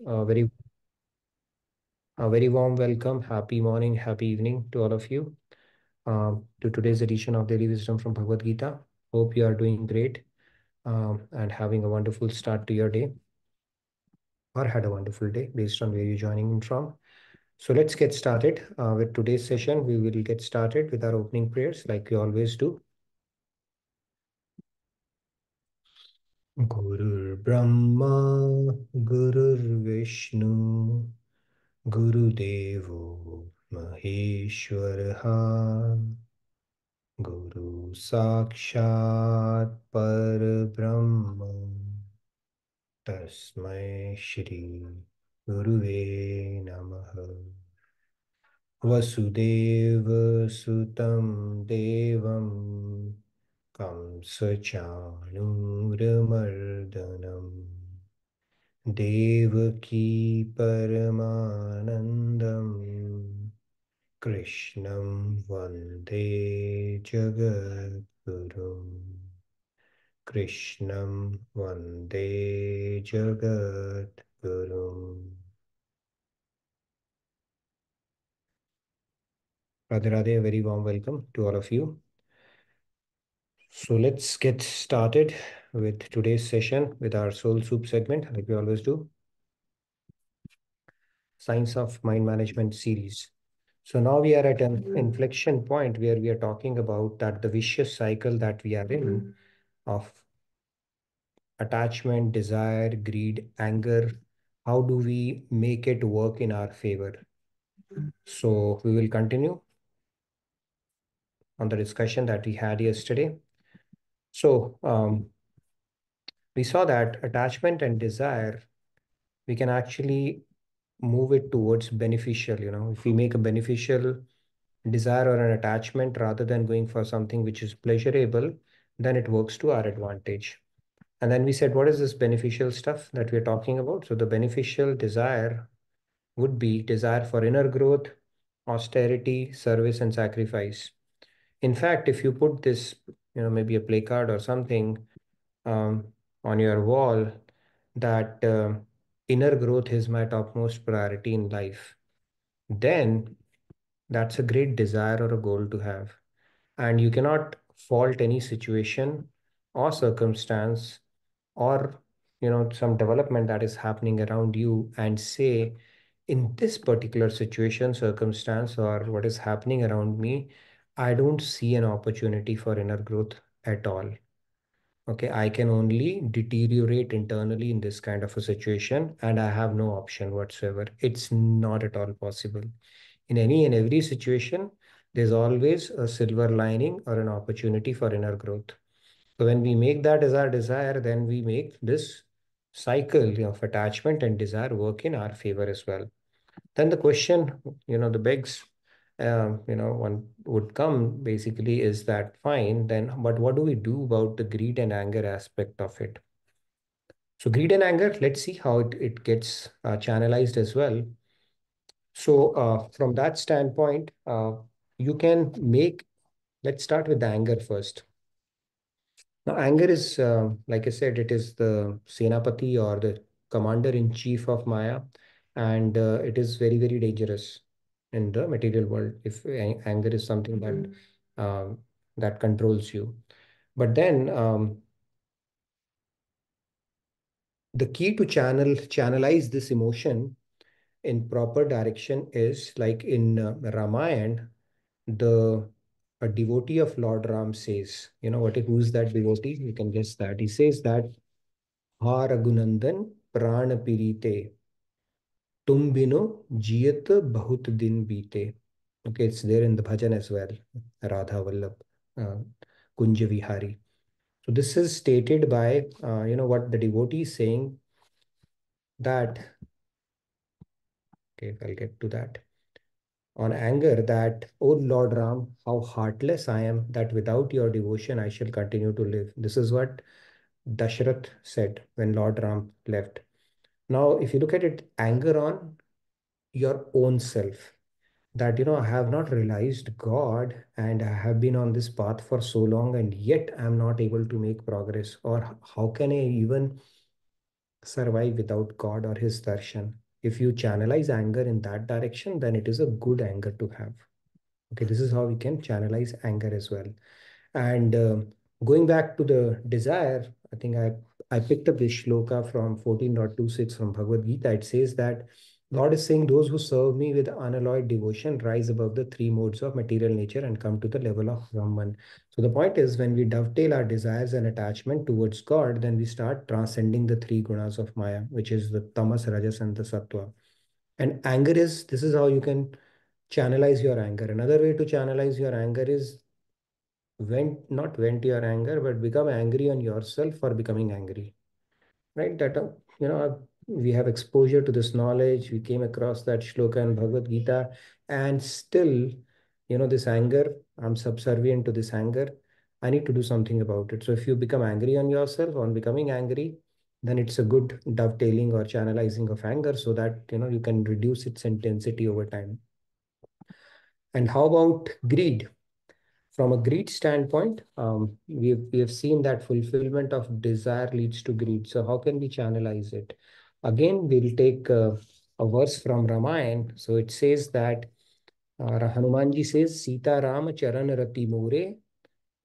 A very, a very warm welcome. Happy morning, happy evening to all of you. To today's edition of Daily Wisdom from Bhagavad Gita. Hope you are doing great and having a wonderful start to your day, or had a wonderful day based on where you're joining in from. So let's get started with today's session. We will get started with our opening prayers like we always do. Gurur Brahma, Gurur Vishnu, Guru Devo Maheshwaraha, Guru Sakshat Parbrahma, Tasmai Shri Guruve Namaha. Vasudeva Sutam Devam Kamsachanuramardanam Devaki Paramanandam Krishnam Vande Jagadgurum. Krishnam Vande Jagadgurum. Radhe Radhe, a very warm welcome to all of you. So let's get started with today's session with our Soul Soup segment, like we always do. Science of Mind Management series. So now we are at an inflection point where we are talking about that the vicious cycle that we are in of attachment, desire, greed, anger. How do we make it work in our favor? So we will continue on the discussion that we had yesterday. So we saw that attachment and desire, we can actually move it towards beneficial. If we make a beneficial desire or an attachment rather than going for something which is pleasurable, then it works to our advantage. And then we said, what is this beneficial stuff that we're talking about? So the beneficial desire would be desire for inner growth, austerity, service, and sacrifice. In fact, if you put this, maybe a placard or something um, on your wall that inner growth is my topmost priority in life, then that's a great desire or a goal to have. And you cannot fault any situation or circumstance or some development that is happening around you and say, in this particular situation, circumstance, or what is happening around me, I don't see an opportunity for inner growth at all. Okay, I can only deteriorate internally in this kind of a situation, and I have no option whatsoever. It's not at all possible. In any and every situation, there's always a silver lining or an opportunity for inner growth. So when we make that as our desire, then we make this cycle of attachment and desire work in our favor as well. Then the question, the begs, one would come basically is that fine, then, but what do we do about the greed and anger aspect of it? So greed and anger, let's see how it gets channelized as well. So from that standpoint, you can make, let's start with the anger first. Now, anger is, like I said, it is the Senapati or the commander in chief of Maya, and it is very, very dangerous in the material world if anger is something that controls you. But then the key to channelize this emotion in proper direction is like in Ramayana, the a devotee of Lord Ram says, who's that devotee? You can guess that. He says that Ha Raghunandan Prana Pirite Tum Bino Jiyat Bahut Din Bite. Okay, it's there in the bhajan as well. Radha Vallabh uh, Kunja Vihari. So this is stated by what the devotee is saying that, okay, I'll get to that. On anger that, oh Lord Ram, how heartless I am that without your devotion I shall continue to live. This is what Dashrath said when Lord Ram left. Now, if you look at it, anger on your own self, that, I have not realized God and I have been on this path for so long and yet I'm not able to make progress. Or how can I even survive without God or his darshan. If you channelize anger in that direction, then it is a good anger to have. Okay, this is how we can channelize anger as well. And going back to the desire, I think I picked up this shloka from 14.26 from Bhagavad Gita. It says that Lord is saying, those who serve me with unalloyed devotion rise above the three modes of material nature and come to the level of Brahman. So the point is, when we dovetail our desires and attachment towards God, then we start transcending the three gunas of Maya, which is the tamas, rajas, and the sattva. And anger is, this is how you can channelize your anger. Another way to channelize your anger is not vent your anger, but become angry on yourself for becoming angry, right? That, we have exposure to this knowledge. We came across that shloka in Bhagavad Gita, and still, this anger, I'm subservient to this anger. I need to do something about it. So if you become angry on yourself on becoming angry, then it's a good dovetailing or channelizing of anger so that, you can reduce its intensity over time. And how about greed? From a greed standpoint, we have seen that fulfillment of desire leads to greed. So how can we channelize it? Again, we'll take a verse from Ramayana. So it says that Hanumanji says, Sita Rama Charan Rati More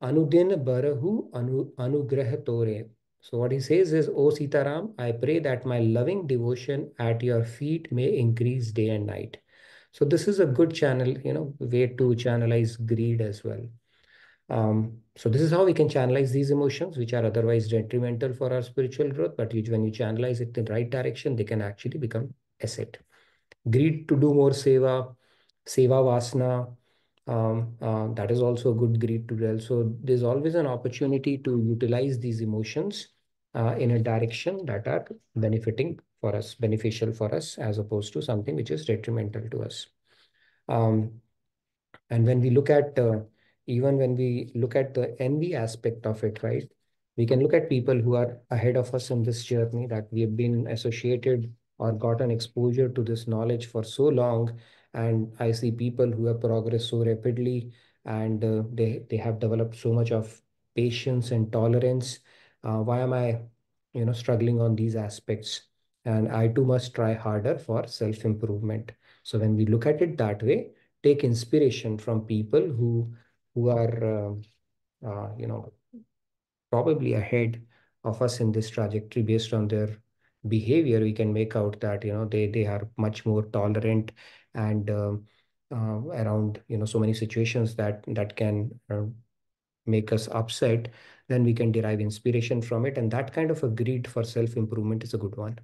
Anudin Barahu Anugrah Tore. So what he says is, O Sitaram, I pray that my loving devotion at your feet may increase day and night. So this is a good channel, way to channelize greed as well. So this is how we can channelize these emotions, which are otherwise detrimental for our spiritual growth. But when you channelize it in the right direction, they can actually become asset. Greed to do more seva vasana. That is also a good greed to dwell. So there's always an opportunity to utilize these emotions in a direction that are beneficial for us, as opposed to something which is detrimental to us. And when we look at, even when we look at the envy aspect of it, right, we can look at people who are ahead of us in this journey, that we have been associated or gotten exposure to this knowledge for so long. And I see people who have progressed so rapidly, and they have developed so much of patience and tolerance. Why am I, struggling on these aspects? And I too must try harder for self-improvement. So when we look at it that way, take inspiration from people who are probably ahead of us in this trajectory. Based on their behavior, we can make out that they are much more tolerant, and around so many situations that can make us upset. Then we can derive inspiration from it, and that kind of a greed for self improvement is a good one.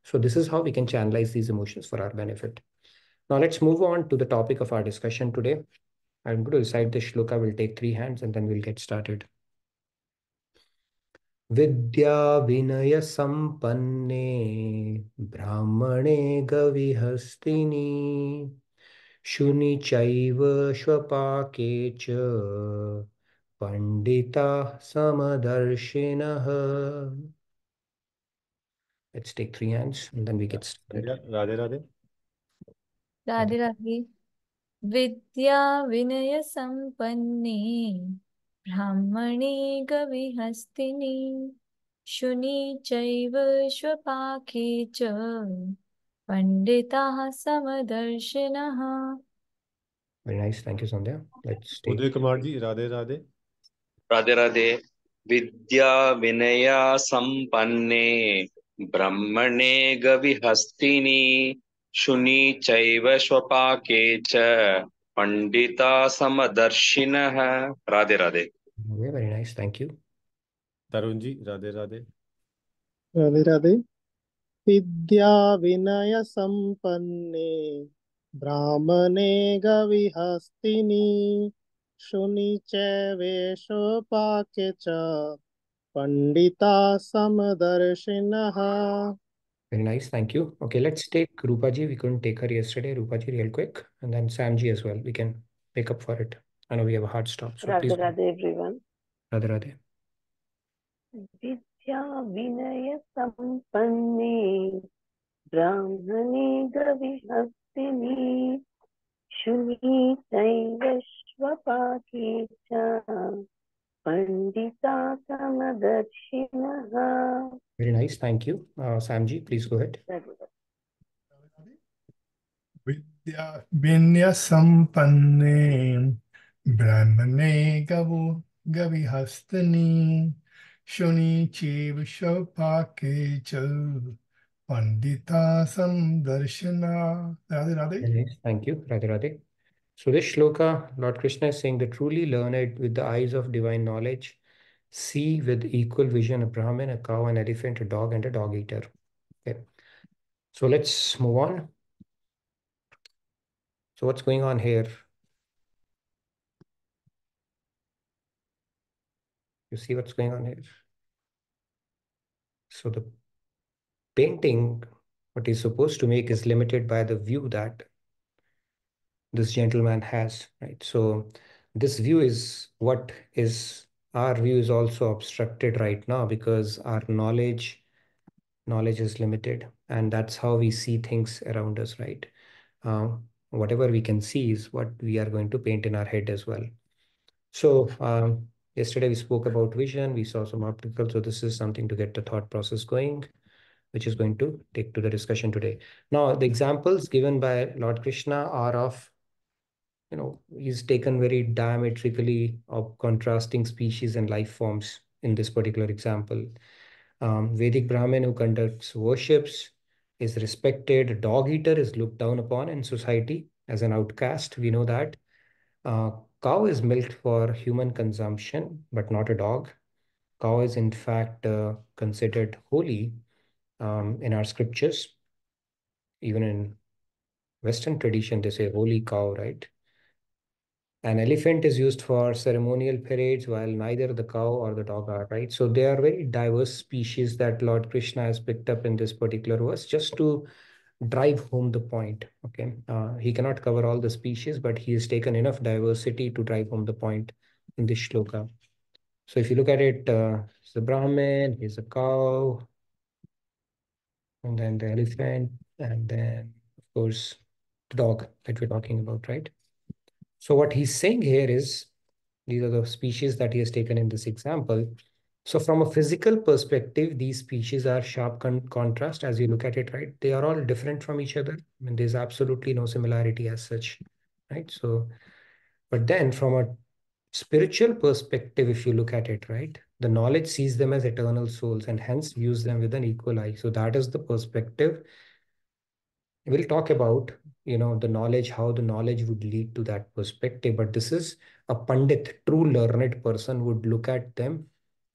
So this is how we can channelize these emotions for our benefit. Now let's move on to the topic of our discussion today. I'm going to recite the shloka. We'll take three hands and then we'll get started. Vidya Vinaya Sampanne Brahmane Gavihastini Shuni Chaiva Shvapake Cha Pandita Samadarshinaha. Let's take three hands and then we get started. Radhe Radhe. Radhe Radhe. Vidya Vinaya Sampanne Brahmane Gavihastini Shuni Chaiva Shvapake Cha Panditaha Samadarshinaha. Very nice. Thank you, Sandhya. Let's take Uday Kumar ji, Radhe Radhe. Radhe Radhe विद्या विनय संपन्ने ब्रह्मणे गविहस्तिनि शुनि चैव स्वपाके च Pandita समदर्शिनः. Radhe Radhe. Okay, very nice. Thank you. Tarun ji, Radhe Radhe. Radhe Radhe विद्या विनय संपन्ने ब्राह्मणे गविहस्तिनि शुनि च वेशोपाके च Pandita समदर्शिनः. Very nice. Thank you. Okay, let's take Rupa ji. We couldn't take her yesterday. Rupa ji, real quick. And then Sam ji as well. We can pick up for it. I know we have a hard stop. So Radhe please. Radhe everyone. Radhe Radhe. Vidya Vinaya Sampanne Brahmane Gavihastini Shuni Chaiva Shvapake Cha Pandita Samadarshinaha. Very nice. Thank you. Samji, please go ahead. Vidya Vinya Sampanne Brahmane Gavihastani Shuni Chiv Shopake Chal Pandita Samdarshana. Radhe Radhe. Very nice. Thank you. Radhe Radhe. So this shloka, Lord Krishna is saying the truly learned with the eyes of divine knowledge see with equal vision a Brahmin, a cow, an elephant, a dog, and a dog eater. Okay. So let's move on. So what's going on here? You see what's going on here? So the painting, what he's supposed to make, is limited by the view that this gentleman has, right? So this view is what is our view is also obstructed right now because our knowledge is limited, and that's how we see things around us, right? Whatever we can see is what we are going to paint in our head as well. So yesterday we spoke about vision, we saw some optical, so this is something to get the thought process going, which is going to take to the discussion today. Now, the examples given by Lord Krishna are of, he's taken very diametrically of contrasting species and life forms in this particular example. Vedic Brahmin who conducts worships is respected. A dog eater is looked down upon in society as an outcast. We know that. Cow is milked for human consumption, but not a dog. Cow is in fact considered holy in our scriptures. Even in Western tradition, they say holy cow, right? An elephant is used for ceremonial parades, while neither the cow or the dog are, right? So they are very diverse species that Lord Krishna has picked up in this particular verse just to drive home the point. Okay. He cannot cover all the species, but he has taken enough diversity to drive home the point in this shloka. So if you look at it, it's the Brahmin, he's a cow, and then the elephant, and then, of course, the dog that we're talking about, right? So what he's saying here is, these are the species that he has taken in this example. So from a physical perspective, these species are sharp contrast as you look at it, right? They are all different from each other. I mean, there's absolutely no similarity as such, right? So, but then from a spiritual perspective, if you look at it, right, the knowledge sees them as eternal souls and hence views them with an equal eye. So that is the perspective. We'll talk about, the knowledge, how the knowledge would lead to that perspective. But this is a Pandit, true learned person would look at them,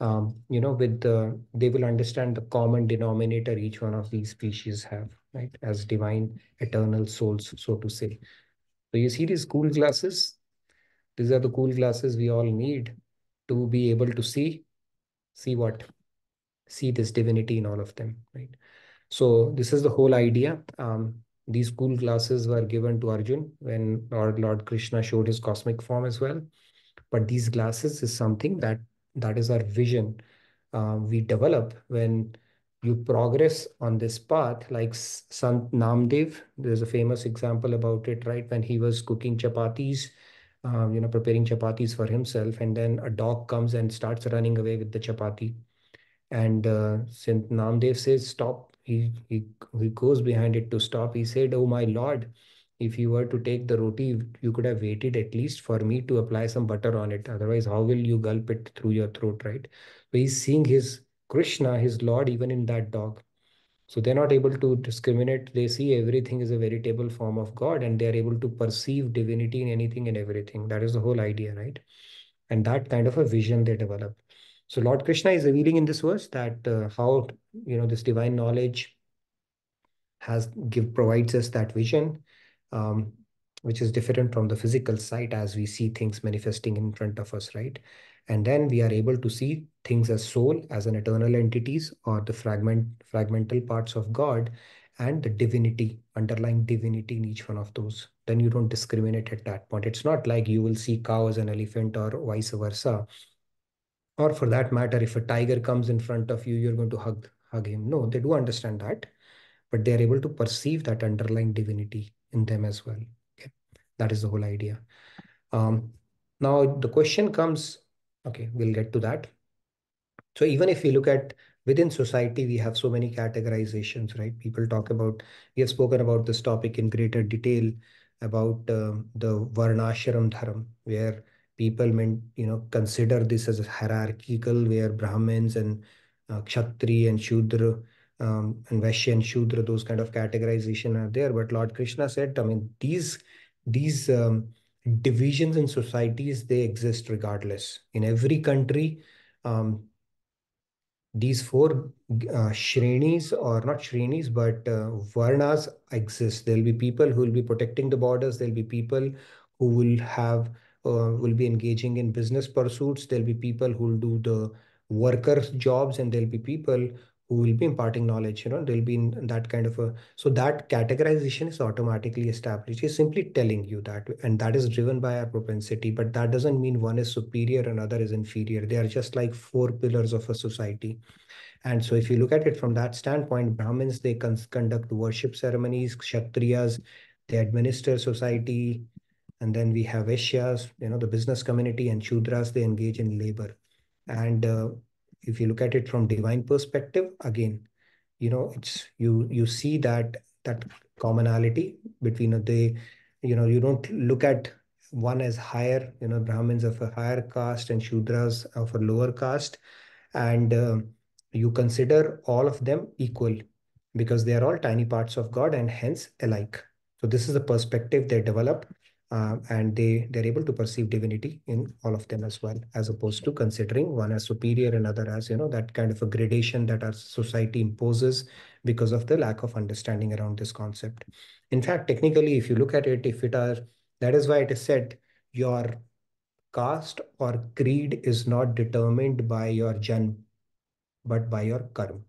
they will understand the common denominator each one of these species have, right, as divine eternal souls, so to say. So you see these cool glasses? These are the cool glasses we all need to be able to see what? See this divinity in all of them, right? So this is the whole idea. These cool glasses were given to Arjun when Lord Krishna showed his cosmic form as well. But these glasses is something that is our vision. We develop when you progress on this path, like Sant Namdev. There's a famous example about it, right? When he was cooking chapatis, preparing chapatis for himself, and then a dog comes and starts running away with the chapati. And since Namdev says stop, he goes behind it to stop. He said, "Oh my Lord, if you were to take the roti, you could have waited at least for me to apply some butter on it. Otherwise, how will you gulp it through your throat, right?" So he's seeing his Krishna, his Lord, even in that dog. So they're not able to discriminate. They see everything is a veritable form of God, and they're able to perceive divinity in anything and everything. That is the whole idea, right? And that kind of a vision they develop. So Lord Krishna is revealing in this verse that how this divine knowledge provides us that vision, um, which is different from the physical sight as we see things manifesting in front of us, right? And then we are able to see things as soul, as an eternal entities, or the fragmental parts of God, and the divinity, underlying divinity in each one of those. Then you don't discriminate at that point. It's not like you will see cow as an elephant or vice versa. Or for that matter, if a tiger comes in front of you, you're going to hug him. No, they do understand that, but they are able to perceive that underlying divinity in them as well. Okay, that is the whole idea. Now the question comes, okay, we'll get to that. So even if we look at within society, we have so many categorizations, right? People talk about, we have spoken about this topic in greater detail about the Varnashram Dharam, where people consider this as a hierarchical, where Brahmins and Kshatri and Shudra and Vaishya and Shudra, those kind of categorization are there. But Lord Krishna said, I mean, these divisions in societies, they exist regardless. In every country, um, these four shrenis, or not shrenis, but varnas exist. There'll be people who will be protecting the borders. There'll be people who will be engaging in business pursuits. There'll be people who will do the workers' jobs, and there'll be people who will be imparting knowledge. There'll be in that kind of a, so that categorization is automatically established. It's simply telling you that, and that is driven by our propensity. But that doesn't mean one is superior and other is inferior. They are just like four pillars of a society. And so if you look at it from that standpoint, Brahmins, they conduct worship ceremonies, Kshatriyas, they administer society, and then we have Vaishyas, the business community, and Shudras, they engage in labor. And if you look at it from divine perspective, again, it's you see that commonality between they, you don't look at one as higher, Brahmins of a higher caste and Shudras of a lower caste, and you consider all of them equal because they are all tiny parts of God and hence alike. So this is the perspective they develop, and they're able to perceive divinity in all of them as well, as opposed to considering one as superior and other as, that kind of a gradation that our society imposes because of the lack of understanding around this concept. In fact, technically, if you look at it, that is why it is said your caste or creed is not determined by your janm, but by your karma.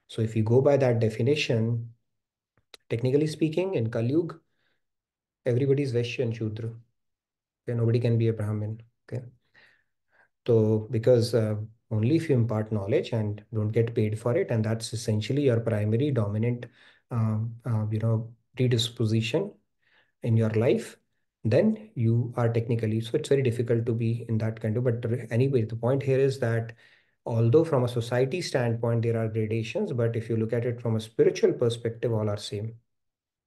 So if you go by that definition, technically speaking, in Kali Yuga, everybody is Vaishya and Shudra. Okay, nobody can be a Brahmin. Okay. So because only if you impart knowledge and don't get paid for it, and that's essentially your primary dominant, predisposition in your life, then you are technically, so it's very difficult to be in that kind of, but anyway, the point here is that although from a society standpoint there are gradations, but if you look at it from a spiritual perspective, all are same.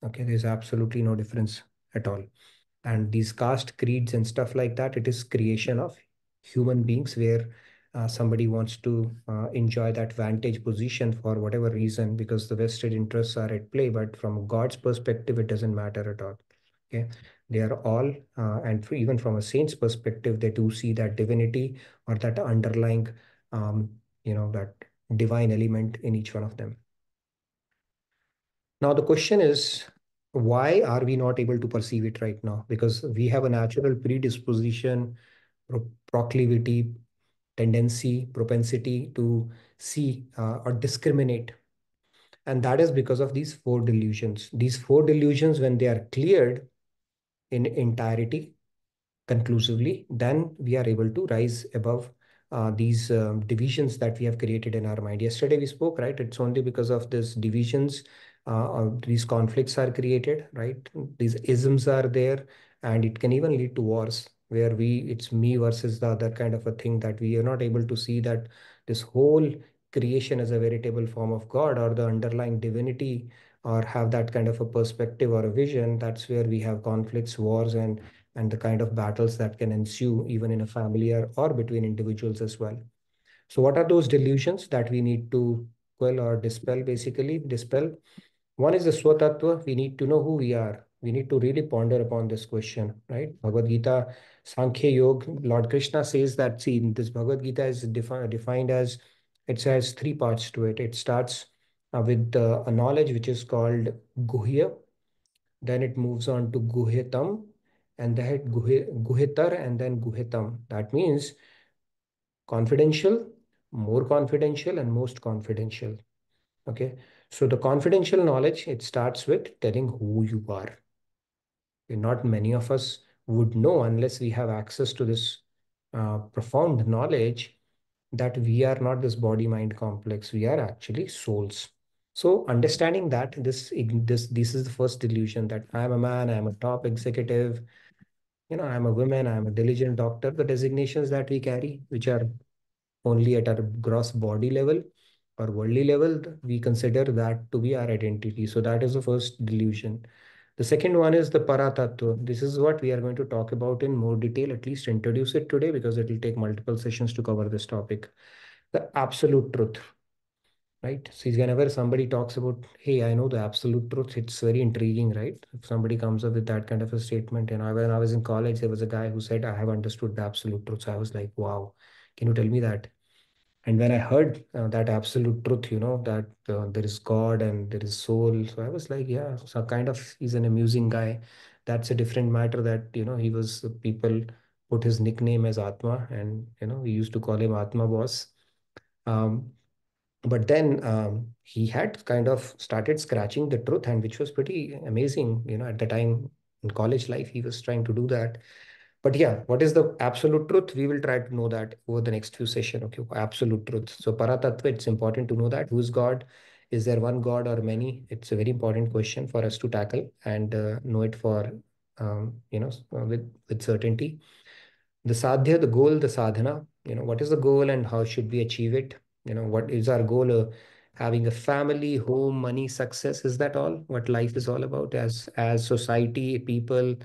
Okay, there's absolutely no difference at all. And these caste creeds and stuff like that, it is creation of human beings where somebody wants to enjoy that vantage position for whatever reason because the vested interests are at play, but from God's perspective it doesn't matter at all. Okay, they are all and even from a saint's perspective, they do see that divinity or that underlying that divine element in each one of them. Now the question is, why are we not able to perceive it right now? Because we have a natural predisposition, proclivity, tendency, propensity to see or discriminate. And that is because of these four delusions. These four delusions, when they are cleared in entirety, conclusively, then we are able to rise above these divisions that we have created in our mind. Yesterday we spoke, right? It's only because of these divisions, these conflicts are created, right? These isms are there, and it can even lead to wars where it's me versus the other kind of a thing, that we are not able to see that this whole creation is a veritable form of God or the underlying divinity, or have that kind of a perspective or a vision. That's where we have conflicts, wars, and the kind of battles that can ensue even in a family or between individuals as well. So what are those delusions that we need to quell or dispel, basically dispel? One is the Swatattva. We need to know who we are. We need to really ponder upon this question, right? Bhagavad Gita, Sankhya Yoga, Lord Krishna says that, see, this Bhagavad Gita is defined as, it has three parts to it. It starts with a knowledge which is called Guhya, then it moves on to Guhyatam, and then Guhyatar, and then Guhyatam. That means confidential, more confidential, and most confidential. Okay. So the confidential knowledge, it starts with telling who you are. Not many of us would know unless we have access to this profound knowledge that we are not this body-mind complex. We are actually souls. So understanding that this is the first delusion, that I am a man, I am a top executive, I am a woman, I am a diligent doctor, the designations that we carry, which are only at our gross body level, or worldly level, we consider that to be our identity. So that is the first delusion. The second one is the Paratattva. This is what we are going to talk about in more detail, at least introduce it today, because it will take multiple sessions to cover this topic. The absolute truth, right? See, whenever somebody talks about, hey, I know the absolute truth, it's very intriguing, right? If somebody comes up with that kind of a statement, and when I was in college, there was a guy who said, I have understood the absolute truth. So I was like, wow, can you tell me that? And when I heard that absolute truth, that there is God and there is soul, so I was like, yeah, so kind of he's an amusing guy. That's a different matter that, people put his nickname as Atma, and, we used to call him Atma Boss. Um, but then he had kind of started scratching the truth, and which was pretty amazing, at the time in college life, he was trying to do that. But yeah, what is the absolute truth? We will try to know that over the next few sessions. Okay, absolute truth. So Paratattva, it's important to know that. Who's God? Is there one God or many? It's a very important question for us to tackle and know it for, with certainty. The sadhya, the goal, the sadhana, what is the goal and how should we achieve it? What is our goal? Having a family, home, money, success. Is that all what life is all about? As society, people,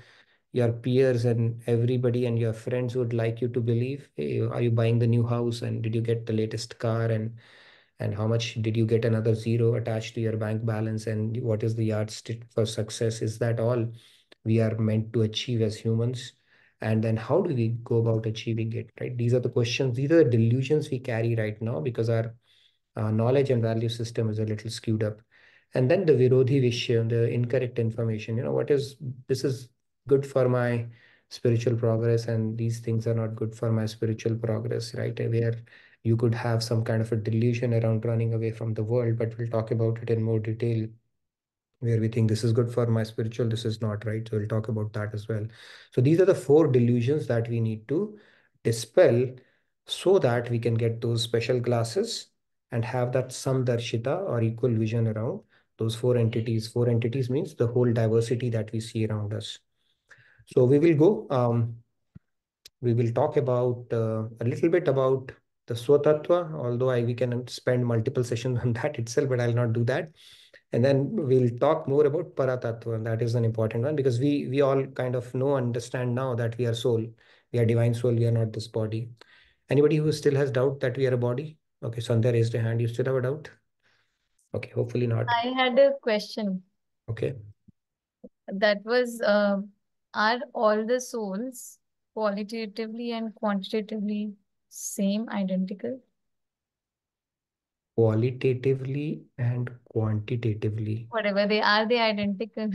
your peers and everybody and your friends would like you to believe, hey, are you buying the new house and did you get the latest car, and how much did you get another zero attached to your bank balance, and what is the yardstick for success? Is that all we are meant to achieve as humans? And then how do we go about achieving it, right? These are the questions, these are the delusions we carry right now because our knowledge and value system is a little skewed up. And then the Virodhi Vishya, the incorrect information, what is, this is good for my spiritual progress, and these things are not good for my spiritual progress, right? Where you could have some kind of a delusion around running away from the world, but we'll talk about it in more detail, where we think this is good for my spiritual, this is not, right? So we'll talk about that as well. So these are the four delusions that we need to dispel so that we can get those special glasses and have that samdarshita or equal vision around those four entities. Four entities means the whole diversity that we see around us. So we will talk about a little bit about the Swatattva, although we can spend multiple sessions on that itself, but I'll not do that. And then we'll talk more about Paratattva, and that is an important one because we all kind of understand now that we are soul, we are divine soul, we are not this body. Anybody who still has doubt that we are a body? Okay, Sandhya raised a hand. You still have a doubt? Okay, hopefully not. I had a question. Okay. That was, are all the souls qualitatively and quantitatively same, identical? Qualitatively and quantitatively. Whatever they are, they identical.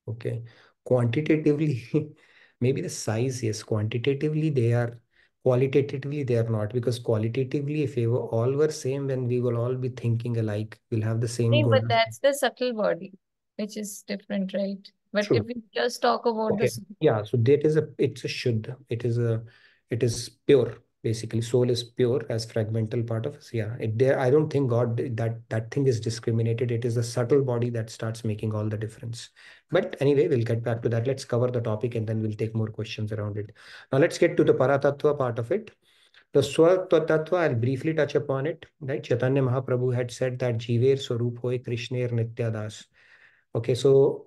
Okay. Quantitatively, maybe the size, yes. Quantitatively, they are. Qualitatively, they are not. Because qualitatively, if we were all were same, then we will all be thinking alike. We'll have the same Nee, but goals. that's the subtle body, which is different, right? But if True. we just talk about the Okay. Yeah. So that is it's a shuddha. It is pure. Basically, soul is pure as fragmental part of us. Yeah. I don't think God, that thing is discriminated. It is a subtle body that starts making all the difference. But anyway, we'll get back to that. Let's cover the topic and then we'll take more questions around it. Now let's get to the Paratattva part of it. The Swatattva, I'll briefly touch upon it. Right. Chaitanya Mahaprabhu had said that Jiver Swarup Hoy Krishner Nityadas. Okay. So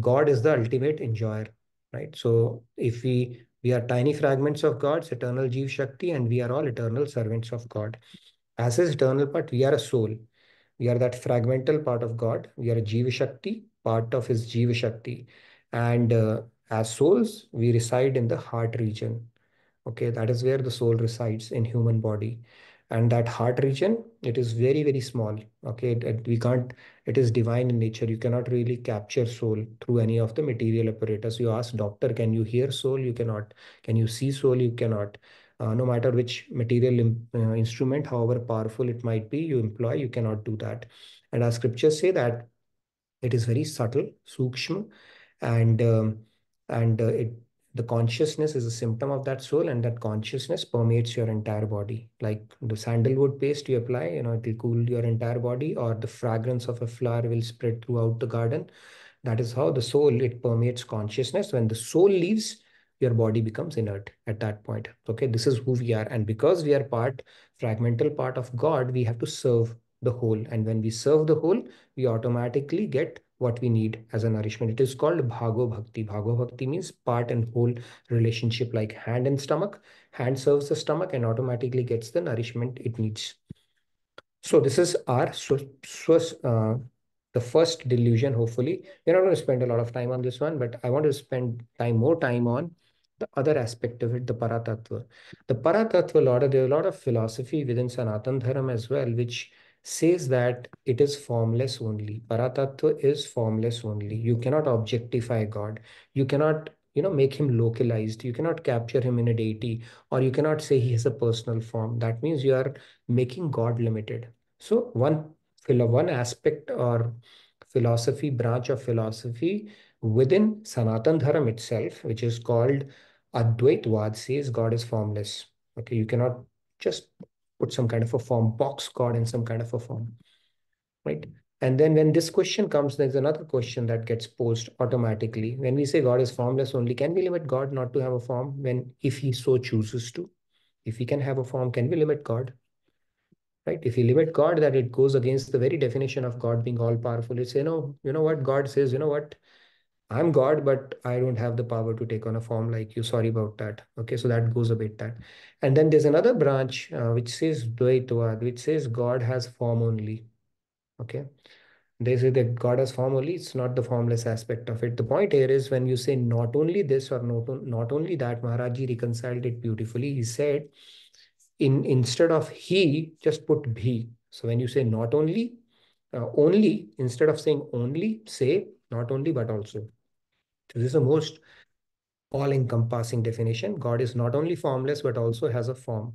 God is the ultimate enjoyer, right? So if we are tiny fragments of God's eternal Jeev Shakti, and we are all eternal servants of God. As his eternal part, we are a soul. We are that fragmental part of God. We are a Jeev Shakti, part of his Jeev Shakti. And as souls, we reside in the heart region. Okay, that is where the soul resides in human body. And that heart region, it is very, very small. Okay, we can't, it is divine in nature. You cannot really capture soul through any of the material apparatus. You ask doctor, can you hear soul? You cannot. Can you see soul? You cannot. No matter which material instrument, however powerful it might be, you employ, you cannot do that. And our scriptures say that it is very subtle, sukshma, and it, the consciousness is a symptom of that soul, and that consciousness permeates your entire body. Like the sandalwood paste you apply, it will cool your entire body, or the fragrance of a flower will spread throughout the garden. That is how the soul, it permeates consciousness. When the soul leaves, your body becomes inert at that point. Okay, this is who we are. And because we are fragmental part of God, we have to serve the whole. And when we serve the whole, we automatically get what we need as a nourishment. It is called Bhagavad Bhakti. Bhagavad Bhakti means part and whole relationship, like hand and stomach. Hand serves the stomach and automatically gets the nourishment it needs. So this is our the first delusion. Hopefully, we're not going to spend a lot of time on this one, but I want to spend more time on the other aspect of it, the Paratattva. The Paratattva, there are a lot of philosophy within Sanatan Dharma as well, which says that it is formless only. Paratattva is formless only. You cannot objectify God. You cannot, make him localized. You cannot capture him in a deity, or you cannot say he has a personal form. That means you are making God limited. So one aspect or branch of philosophy within Sanatan Dharma itself, which is called Advaitvad, says God is formless. Okay, you cannot just put some kind of a form, box God in some kind of a form, right? And then when this question comes, there's another question that gets posed automatically. When we say God is formless only, can we limit God not to have a form if he so chooses to? If he can have a form, can we limit God? Right? If you limit God, that it goes against the very definition of God being all powerful. It's, you know what God says, you know what? I'm God, but I don't have the power to take on a form like you. Sorry about that. Okay, so that goes a bit that. And then there's another branch which says Dvaitvad, which says God has form only. Okay. They say that God has form only, it's not the formless aspect of it. The point here is when you say not only this or not only that, Maharajji reconciled it beautifully. He said, instead of he, just put bhi. So when you say not only, only, instead of saying only, say not only but also. So this is the most all-encompassing definition. God is not only formless but also has a form.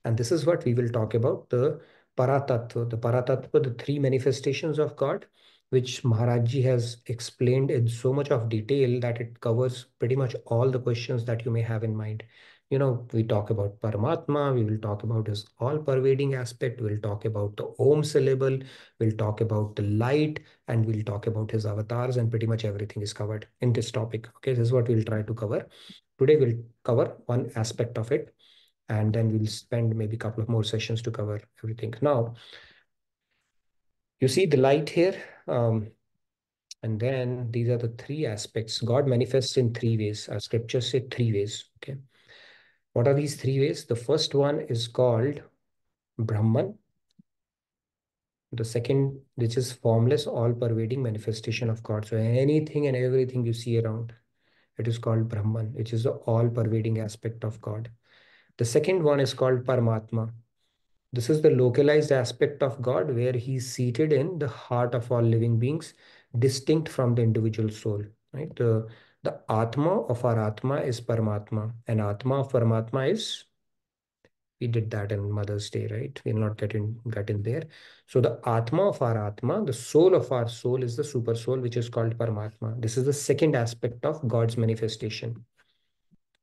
And this is what we will talk about, the Paratattva. The Paratattva, the three manifestations of God, which Maharajji has explained in so much of detail that it covers pretty much all the questions that you may have in mind. We talk about Paramatma, we will talk about his all-pervading aspect, we'll talk about the Om syllable, we'll talk about the light, and we'll talk about his avatars, and pretty much everything is covered in this topic. Okay, this is what we'll try to cover. Today we'll cover one aspect of it, and then we'll spend maybe a couple of more sessions to cover everything. Now, you see the light here, and then these are the three aspects. God manifests in three ways. Our scriptures say three ways. Okay, what are these three ways? The first one is called Brahman. The second, which is formless, all-pervading manifestation of God. So anything and everything you see around, it is called Brahman, which is the all-pervading aspect of God. The second one is called Paramatma. This is the localized aspect of God where he's seated in the heart of all living beings, distinct from the individual soul. Right? The Atma of our Atma is Paramatma, and Atma of Paramatma is, we did that in Mother's Day, right? We'll not get in there. So the Atma of our Atma, the soul of our soul, is the super soul, which is called Paramatma. This is the second aspect of God's manifestation.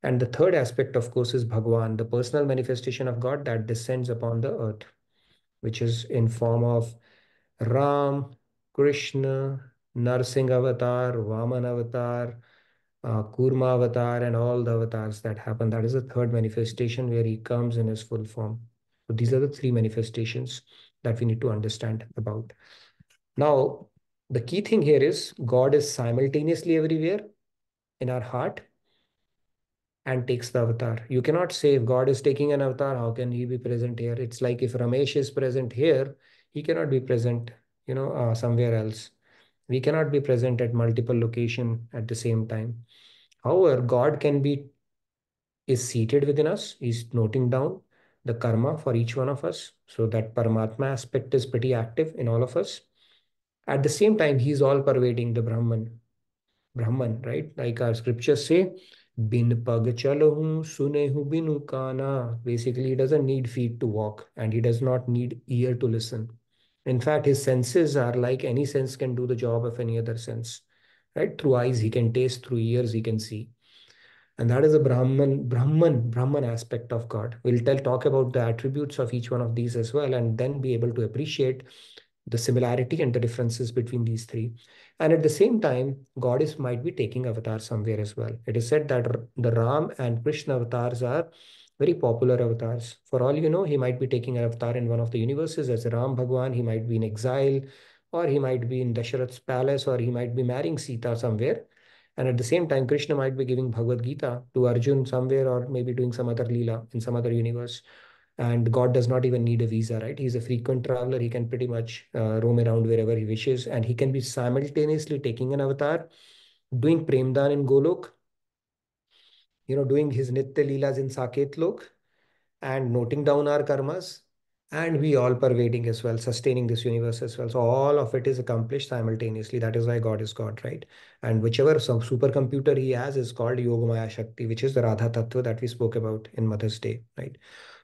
And the third aspect, of course, is Bhagwan, the personal manifestation of God that descends upon the earth, which is in form of Ram, Krishna, Narsingh avatar, Vaman avatar, Kurma avatar, and all the avatars that happen. That is the third manifestation where he comes in his full form. So these are the three manifestations that we need to understand about. Now, the key thing here is God is simultaneously everywhere in our heart and takes the avatar. You cannot say if God is taking an avatar, how can he be present here? It's like if Ramesh is present here, he cannot be present, somewhere else. We cannot be present at multiple location at the same time. However, God is seated within us. He's noting down the karma for each one of us. So that Paramatma aspect is pretty active in all of us. At the same time, he's all pervading the Brahman, right? Like our scriptures say, Bin pag chalahu sunehu binu kana. Basically, he doesn't need feet to walk and he does not need ear to listen. In fact, his senses are like any sense can do the job of any other sense, right? Through eyes, he can taste, through ears, he can see. And that is the Brahman aspect of God. We'll talk about the attributes of each one of these as well, and then be able to appreciate the similarity and the differences between these three. And at the same time, God might be taking avatar somewhere as well. It is said that the Ram and Krishna avatars are very popular avatars. For all you know, he might be taking an avatar in one of the universes as Ram Bhagwan. He might be in exile, or he might be in Dasharath's palace, or he might be marrying Sita somewhere. And at the same time, Krishna might be giving Bhagavad Gita to Arjun somewhere, or maybe doing some other Leela in some other universe. And God does not even need a visa, right? He's a frequent traveler. He can pretty much roam around wherever he wishes. And he can be simultaneously taking an avatar, doing Premdan in Golok, doing his Nitya Leelas in Saket Lok, and noting down our karmas, and we all pervading as well, sustaining this universe as well. So all of it is accomplished simultaneously. That is why God is God, right? And whichever some supercomputer he has is called Yogamaya Shakti, which is the Radha Tattva that we spoke about in Mother's Day, right?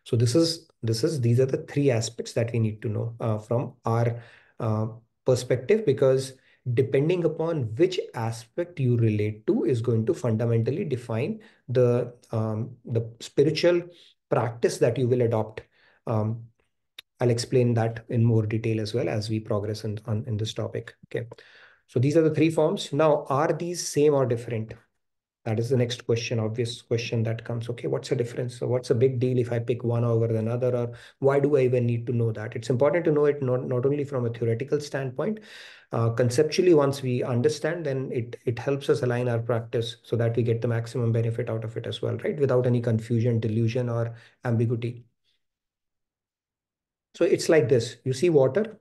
So these are the three aspects that we need to know from our uh, perspective, because depending upon which aspect you relate to is going to fundamentally define the spiritual practice that you will adopt. Um, I'll explain that in more detail as well as we progress in this topic. Okay. So these are the three forms. Now, are these same or different? That is the next question, obvious question that comes. Okay, what's the difference? So what's the big deal if I pick one over another, or why do I even need to know that? It's important to know it not only from a theoretical standpoint, conceptually, once we understand, then it helps us align our practice so that we get the maximum benefit out of it as well, right? Without any confusion, delusion, or ambiguity. So it's like this. You see water,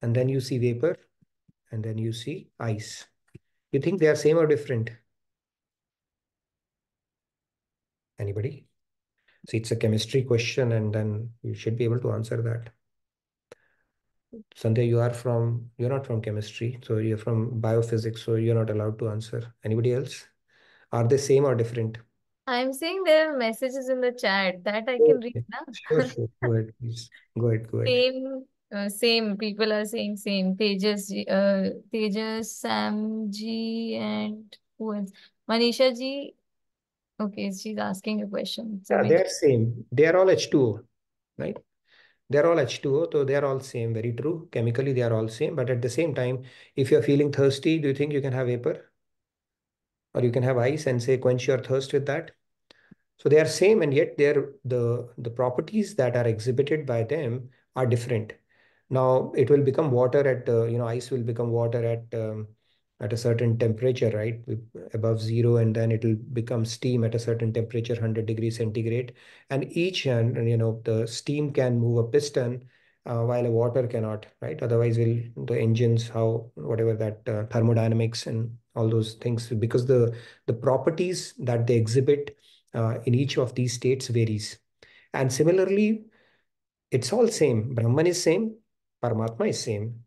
and then you see vapor, and then you see ice. You think they are same or different? Anybody? See, it's a chemistry question, and then you should be able to answer that. Sandhya, you're not from chemistry, so you're from biophysics, so you're not allowed to answer. Anybody else? Are they same or different? I'm seeing there are messages in the chat that I can read Okay. now. Sure. Go ahead, please. Go ahead. Same. People are saying same. Tejas, Sam G, and who else? Manisha G. Okay, she's asking a question. So Yeah, maybe they're same. They are all H2O, right? They're all H2O, so they're all same. Very true. Chemically, they are all same. But at the same time, if you're feeling thirsty, do you think you can have vapor? Or you can have ice and say quench your thirst with that? So they are same, and yet they're the properties that are exhibited by them are different. Now it will become water at ice will become water at a certain temperature, right? Above zero, and then it will become steam at a certain temperature, 100 degrees centigrade. And the steam can move a piston, while a water cannot, right? Otherwise, will the engines, how whatever that thermodynamics and all those things, because the properties that they exhibit in each of these states varies. And similarly, it's all same. Brahman is same, Paramatma is same,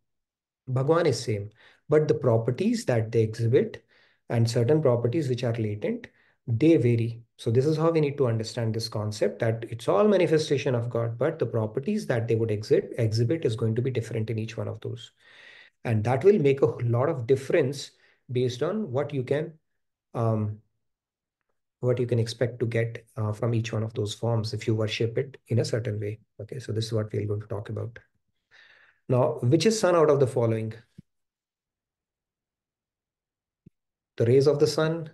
Bhagwan is same. But the properties that they exhibit and certain properties which are latent, they vary. So this is how we need to understand this concept, that it's all manifestation of God, but the properties that they would exhibit is going to be different in each one of those. And that will make a lot of difference based on um, what you can expect to get from each one of those forms if you worship it in a certain way. Okay, so this is what we're going to talk about. Now, which is sun out of the following? The rays of the sun,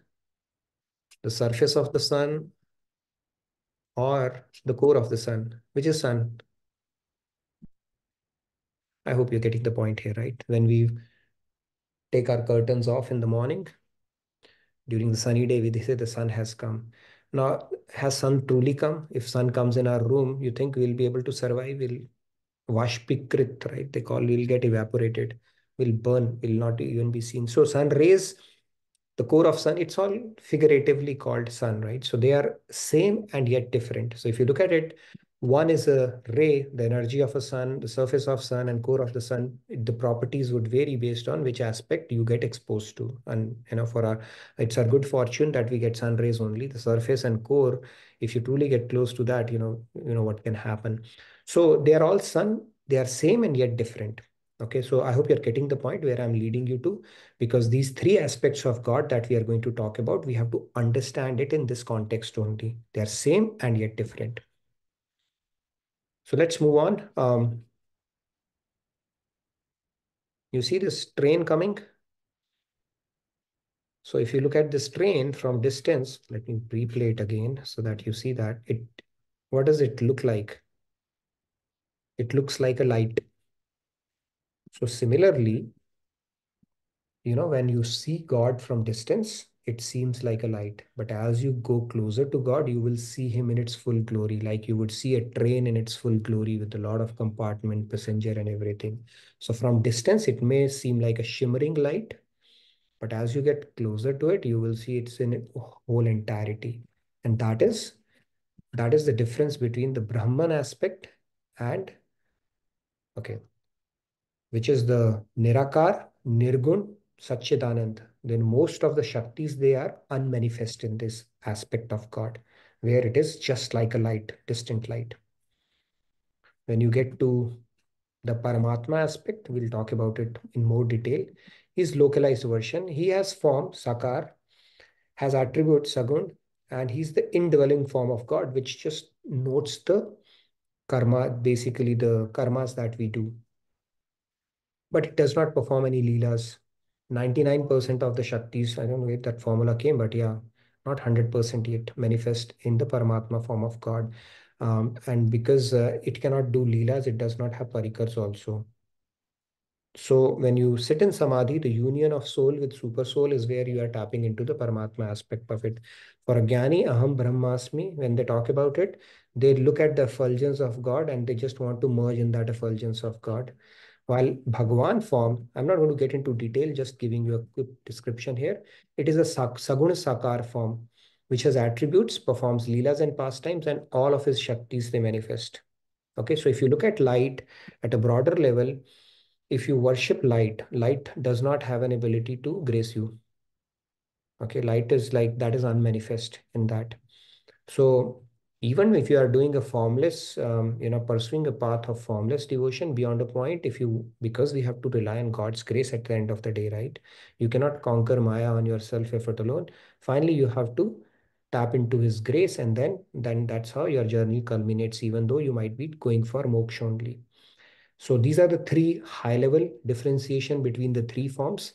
the surface of the sun, or the core of the sun? Which is sun? I hope you're getting the point here, right? When we take our curtains off in the morning, during the sunny day, we say the sun has come. Now, has sun truly come? If sun comes in our room, you think we'll be able to survive? We'll Vashpikrit, right? They call, will get evaporated, will burn, will not even be seen. So sun rays, the core of sun, it's all figuratively called sun, right? So they are same and yet different. So if you look at it, one is a ray, the energy of a sun, the surface of sun and core of the sun, the properties would vary based on which aspect you get exposed to. And it's our good fortune that we get sun rays only. The surface and core, if you truly get close to that, what can happen. So they are all sun, they are same and yet different. Okay, so I hope you're getting the point where I'm leading you to, because these three aspects of God that we are going to talk about, we have to understand it in this context only. They are same and yet different. So let's move on. You see this train coming? So if you look at this train from distance, let me replay it again so that you see that what does it look like? It looks like a light. So similarly, when you see God from distance, it seems like a light. But as you go closer to God, you will see him in its full glory, like you would see a train in its full glory with a lot of compartment, passenger, and everything. So from distance, it may seem like a shimmering light, but as you get closer to it, you will see it's in its whole entirety. And that is the difference between the Brahman aspect and, okay, which is the Nirakar, Nirgun, Satchidanand. Then most of the Shaktis, they are unmanifest in this aspect of God, where it is just like a light, distant light. When you get to the Paramatma aspect, we'll talk about it in more detail. His localized version, he has form, Sakar, has attribute, Sagun, and he's the indwelling form of God, which just notes the karma, basically the karmas that we do. But it does not perform any leelas. 99% of the Shaktis, I don't know where that formula came, but yeah, not 100% yet manifest in the Paramatma form of God. And because it cannot do leelas, it does not have parikars also. So when you sit in samadhi, the union of soul with super soul is where you are tapping into the Paramatma aspect of it. For a Jnani, Aham Brahmasmi, when they talk about it, they look at the effulgence of God and they just want to merge in that effulgence of God. While Bhagavan form, I'm not going to get into detail, just giving you a quick description here. It is a Saguna Sakar form, which has attributes, performs leelas and pastimes, and all of his Shaktis they manifest. Okay, so if you look at light at a broader level, if you worship light, light does not have an ability to grace you. Okay, light is like, that is unmanifest in that. So even if you are doing a formless, pursuing a path of formless devotion beyond a point, because we have to rely on God's grace at the end of the day, right? You cannot conquer Maya on your self-effort alone. Finally, you have to tap into his grace, and then that's how your journey culminates, even though you might be going for moksha only. So these are the three high-level differentiation between the three forms.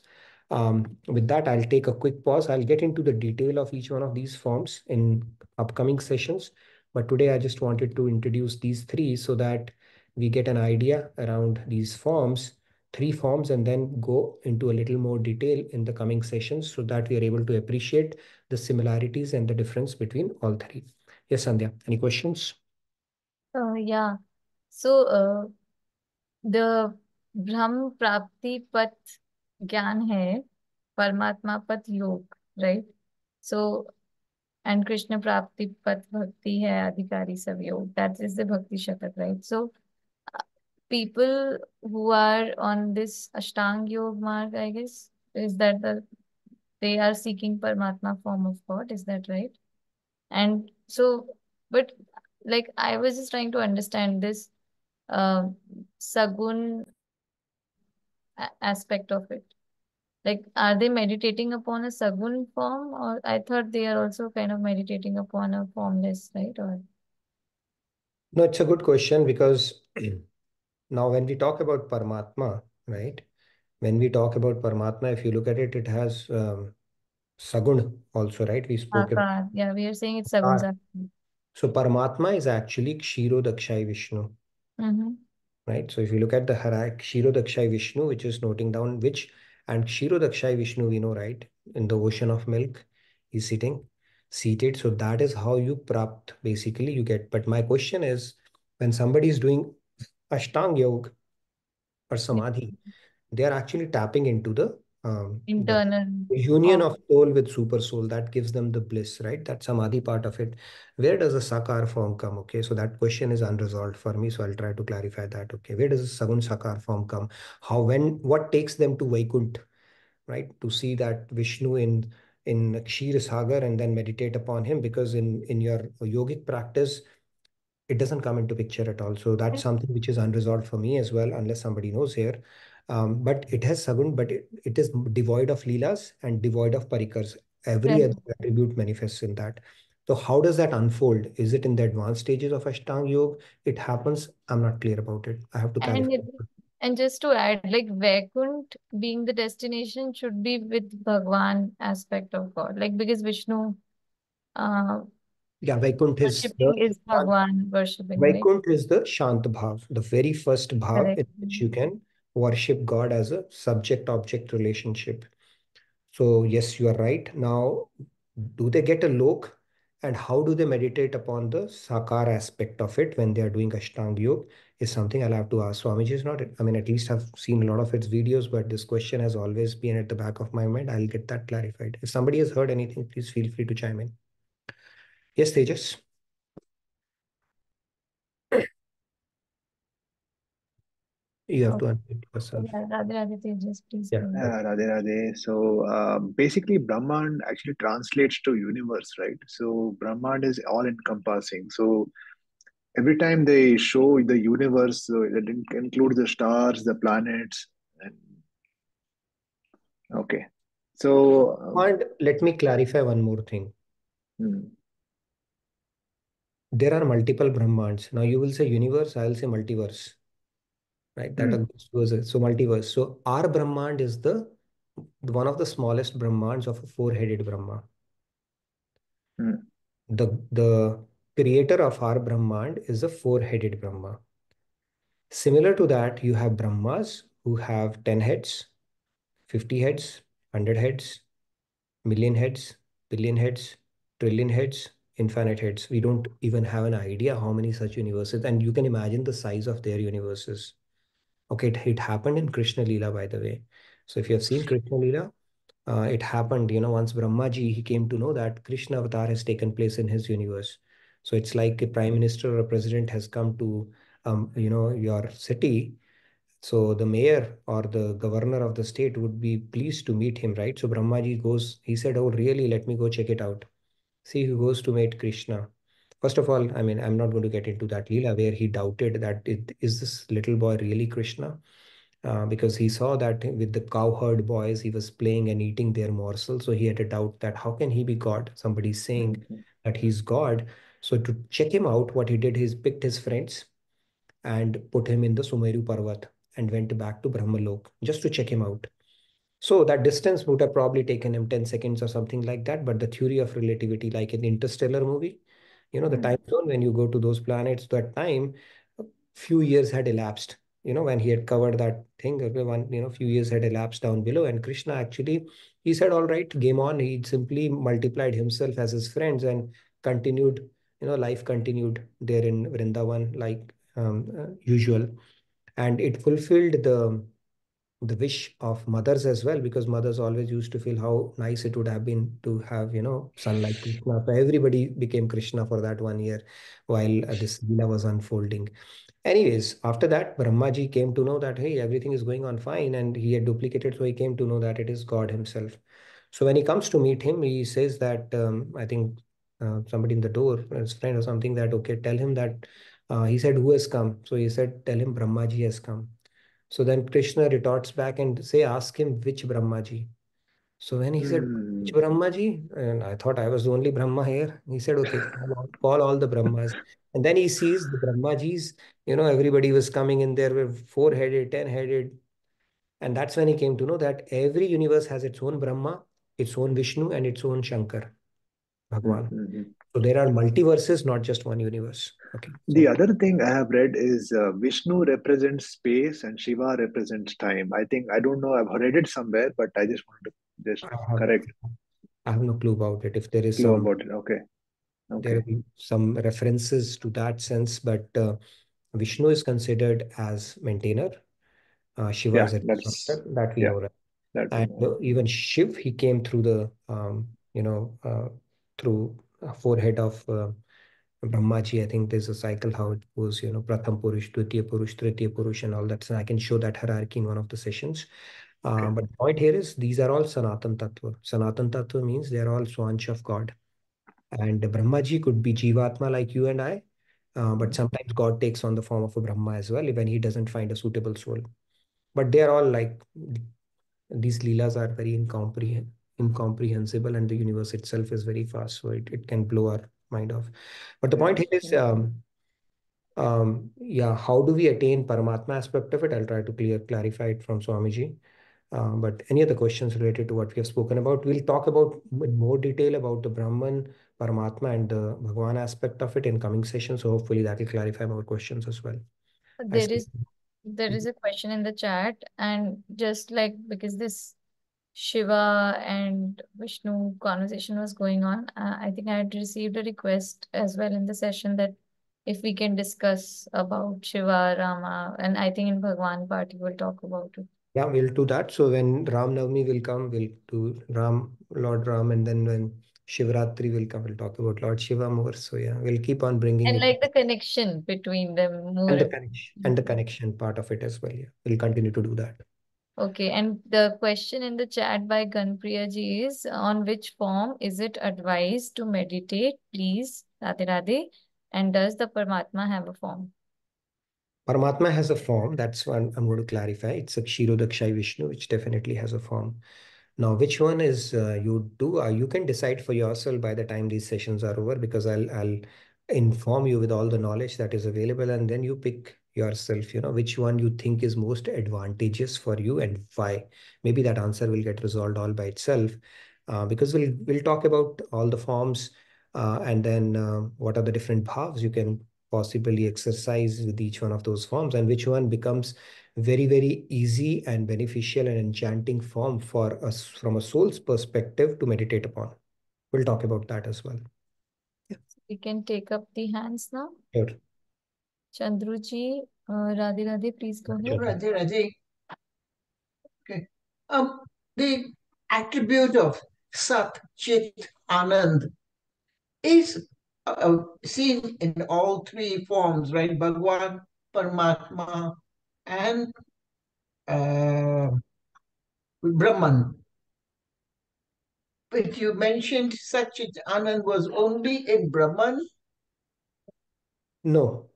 With that, I'll take a quick pause. I'll get into the detail of each one of these forms in upcoming sessions. But today, I just wanted to introduce these three so that we get an idea around these forms, three forms, and then go into a little more detail in the coming sessions so that we are able to appreciate the similarities and the difference between all three. Yes, Sandhya, any questions? Yeah. So the ब्रह्म प्राप्ति पथ ज्ञान है, परमात्मा पथ योग, right? So and Krishna prapti path bhakti hai adhikari sav yog. That is the bhakti shakat, right? So people who are on this ashtang yog marg, I guess, is that they are seeking Paramatma form of God, is that right? And so, but like I was just trying to understand this uh, sagun aspect of it. Like, are they meditating upon a sagun form, or I thought they are also kind of meditating upon a formless, right? Or No, it's a good question because now when we talk about Paramatma, right? When we talk about Paramatma, if you look at it, it has Sagun also, right? We spoke about Sakar. Yeah, we are saying it's sagun Sakar. sakar. So Paramatma is actually Kshiro Dakshai Vishnu, Mm-hmm. right? So if you look at the hierarchy, Kshiro Dakshai Vishnu, which is noting down and Kshiro Dakshai Vishnu, we know, right? In the ocean of milk, he's seated. So that is how you prapt, basically you get. But my question is, when somebody is doing Ashtang Yoga or Samadhi, they are actually tapping into the Internal. union Oh, of soul with super soul that gives them the bliss, right? That samadhi part of it. Where does the sakar form come? Okay, so that question is unresolved for me, so I'll try to clarify that. Okay, where does the sagun sakar form come? What takes them to Vaikunt, right? To see that Vishnu in Kshir Sagar and then meditate upon him, because in your yogic practice it doesn't come into picture at all. So that's something which is unresolved for me as well, unless somebody knows here. But it has Sagun, but it is devoid of Leelas and devoid of Parikars. Every right. other attribute manifests in that. So how does that unfold? Is it in the advanced stages of Ashtanga Yoga? It happens. I'm not clear about it. I have to And clarify. And just to add, like Vaikunt being the destination should be with Bhagwan aspect of God. Like because Vishnu uh Yeah, Vaikunt is the worshipping is Bhagwan worshipping, right? Vaikunt is the Shant Bhav, the very first bhav Correct. in which you can worship God as a subject-object relationship. So yes, you are right. Now, do they get a lok, and how do they meditate upon the sakar aspect of it when they are doing Ashtanga Yoga is something I'll have to ask Swamiji. Is not, I mean, at least I've seen a lot of its videos, but this question has always been at the back of my mind. I'll get that clarified. If somebody has heard anything, please feel free to chime in. Yes, Tejas. You have to Okay. unmute yourself. Yeah, Radhe Radhe Tejas, please Yeah. go ahead. Radhe Radhe. So basically, Brahman actually translates to universe, right? So Brahman is all encompassing. So every time they show the universe, so it includes the stars, the planets, and okay. So And let me clarify one more thing. hmm, There are multiple Brahmands. Now you will say universe, I'll say multiverse, right? That hmm, goes so multiverse. So our Brahmand is the one of the smallest Brahmands of a four-headed Brahma. hmm, The creator of our Brahmand is a four-headed Brahma. Similar to that, you have Brahmas who have 10 heads, 50 heads, 100 heads, million heads, billion heads, trillion heads, infinite heads. We don't even have an idea how many such universes, and you can imagine the size of their universes. Okay, it happened in Krishna Leela, by the way. So if you have seen Krishna Leela, it happened, once Brahmaji, he came to know that Krishna avatar has taken place in his universe. So it's like a prime minister or a president has come to, your city. So the mayor or the governor of the state would be pleased to meet him, right? So Brahmaji goes, he said, "Oh, really? Let me go check it out." See, he goes to meet Krishna. First of all, I mean, I'm not going to get into that Leela where he doubted that is this little boy really Krishna? Because he saw that with the cowherd boys, he was playing and eating their morsel. So he had a doubt that how can he be God? Somebody's hmm, saying that he's God. So to check him out, what he did, he picked his friends and put him in the Sumeru Parvat and went back to Brahmalok just to check him out. So that distance would have probably taken him 10 seconds or something like that. But the theory of relativity, like in Interstellar movie, the hmm, time zone when you go to those planets, that time, a few years had elapsed. When he had covered that thing, okay, few years had elapsed down below. And Krishna actually, he said, all right, game on. He simply multiplied himself as his friends and continued, life continued there in Vrindavan like usual. And it fulfilled the wish of mothers as well, because mothers always used to feel how nice it would have been to have, son like Krishna. So everybody became Krishna for that 1 year while this Leela was unfolding. Anyways, after that, Brahmaji came to know that, hey, everything is going on fine, and he had duplicated, so he came to know that it is God himself. So when he comes to meet him, he says that, I think somebody in the door, his friend or something, that, okay, tell him that, he said, who has come? So he said, tell him Brahmaji has come. So then Krishna retorts back and ask him which Brahmaji. So when he said, which hmm. Brahmaji? And I thought I was the only Brahma here. He said, okay, call all the Brahmas. And then he sees the Brahmajis, everybody was coming in there with four-headed, 10-headed. And that's when he came to know that every universe has its own Brahma, its own Vishnu, and its own Shankar, Hmm, Bhagwan. hmm, hmm. So there are multiverses, not just one universe. Okay. The So other thing I have read is Vishnu represents space and Shiva represents time. I think I don't know. I've read it somewhere, but I just wanted to just I have, correct I have no clue about it. If there is clue some, about it. Okay, there okay, will be some references to that sense, but Vishnu is considered as maintainer. Shiva yeah, is a that's disruptor, that we yeah, know, right? that we And know. even Shiv, he came through the, through forehead of Brahmaji. I think there's a cycle how it goes, Pratham Purush, Dvitiya Purush, Tritiya Purush, and all that. So I can show that hierarchy in one of the sessions. Okay. But the point here is these are all Sanatan Tattva. Sanatan Tattva means they are all Swanch of God. And Brahmaji could be Jivatma like you and I, but sometimes God takes on the form of a Brahma as well when he doesn't find a suitable soul. But they are all like these Leelas are very incomprehensible, and the universe itself is very fast, so it can blow our mind off. But the point Yeah. here is Yeah, how do we attain Paramatma aspect of it? I'll try to clarify it from Swamiji. But any other questions related to what we have spoken about? We'll talk about in more detail about the Brahman, Paramatma, and the Bhagwan aspect of it in coming sessions. So hopefully that will clarify more questions as well. There is a question in the chat, and just like because this Shiva and Vishnu conversation was going on, I think I had received a request as well in the session that if we can discuss about Shiva, Rama, and I think in Bhagwan part you will talk about it. Yeah, we'll do that. So when Ram Navami will come, we'll do Lord Ram, and then when Shivratri will come, we'll talk about Lord Shiva more. So yeah, we'll keep on bringing And it, like the connection between them more. and the connection part of it as well. Yeah, we'll continue to do that. Okay, and the question in the chat by Ganpriya ji is, on which form is it advised to meditate, please, Radhe Radhe, and does the Paramatma have a form? Paramatma has a form. That's one I'm going to clarify. It's a Kshirodakshay Vishnu, which definitely has a form. Now, which one is you do? You can decide for yourself by the time these sessions are over, because I'll inform you with all the knowledge that is available, and then you pick yourself. You know which one you think is most advantageous for you and why. Maybe that answer will get resolved all by itself, because we'll talk about all the forms, and then what are the different bhavs you can possibly exercise with each one of those forms, and which one becomes very, very easy and beneficial and enchanting form for us from a soul's perspective to meditate upon. We'll talk about that as well. Yeah. We can take up the hands now. Sure. Chandruji, Radhe Radhe, please go ahead. Radhe Radhe. Okay. The attribute of Sat, Chit, Anand is seen in all three forms, right? Bhagwan, Paramatma, and Brahman. But you mentioned Sat, Chit, Anand was only in Brahman? No.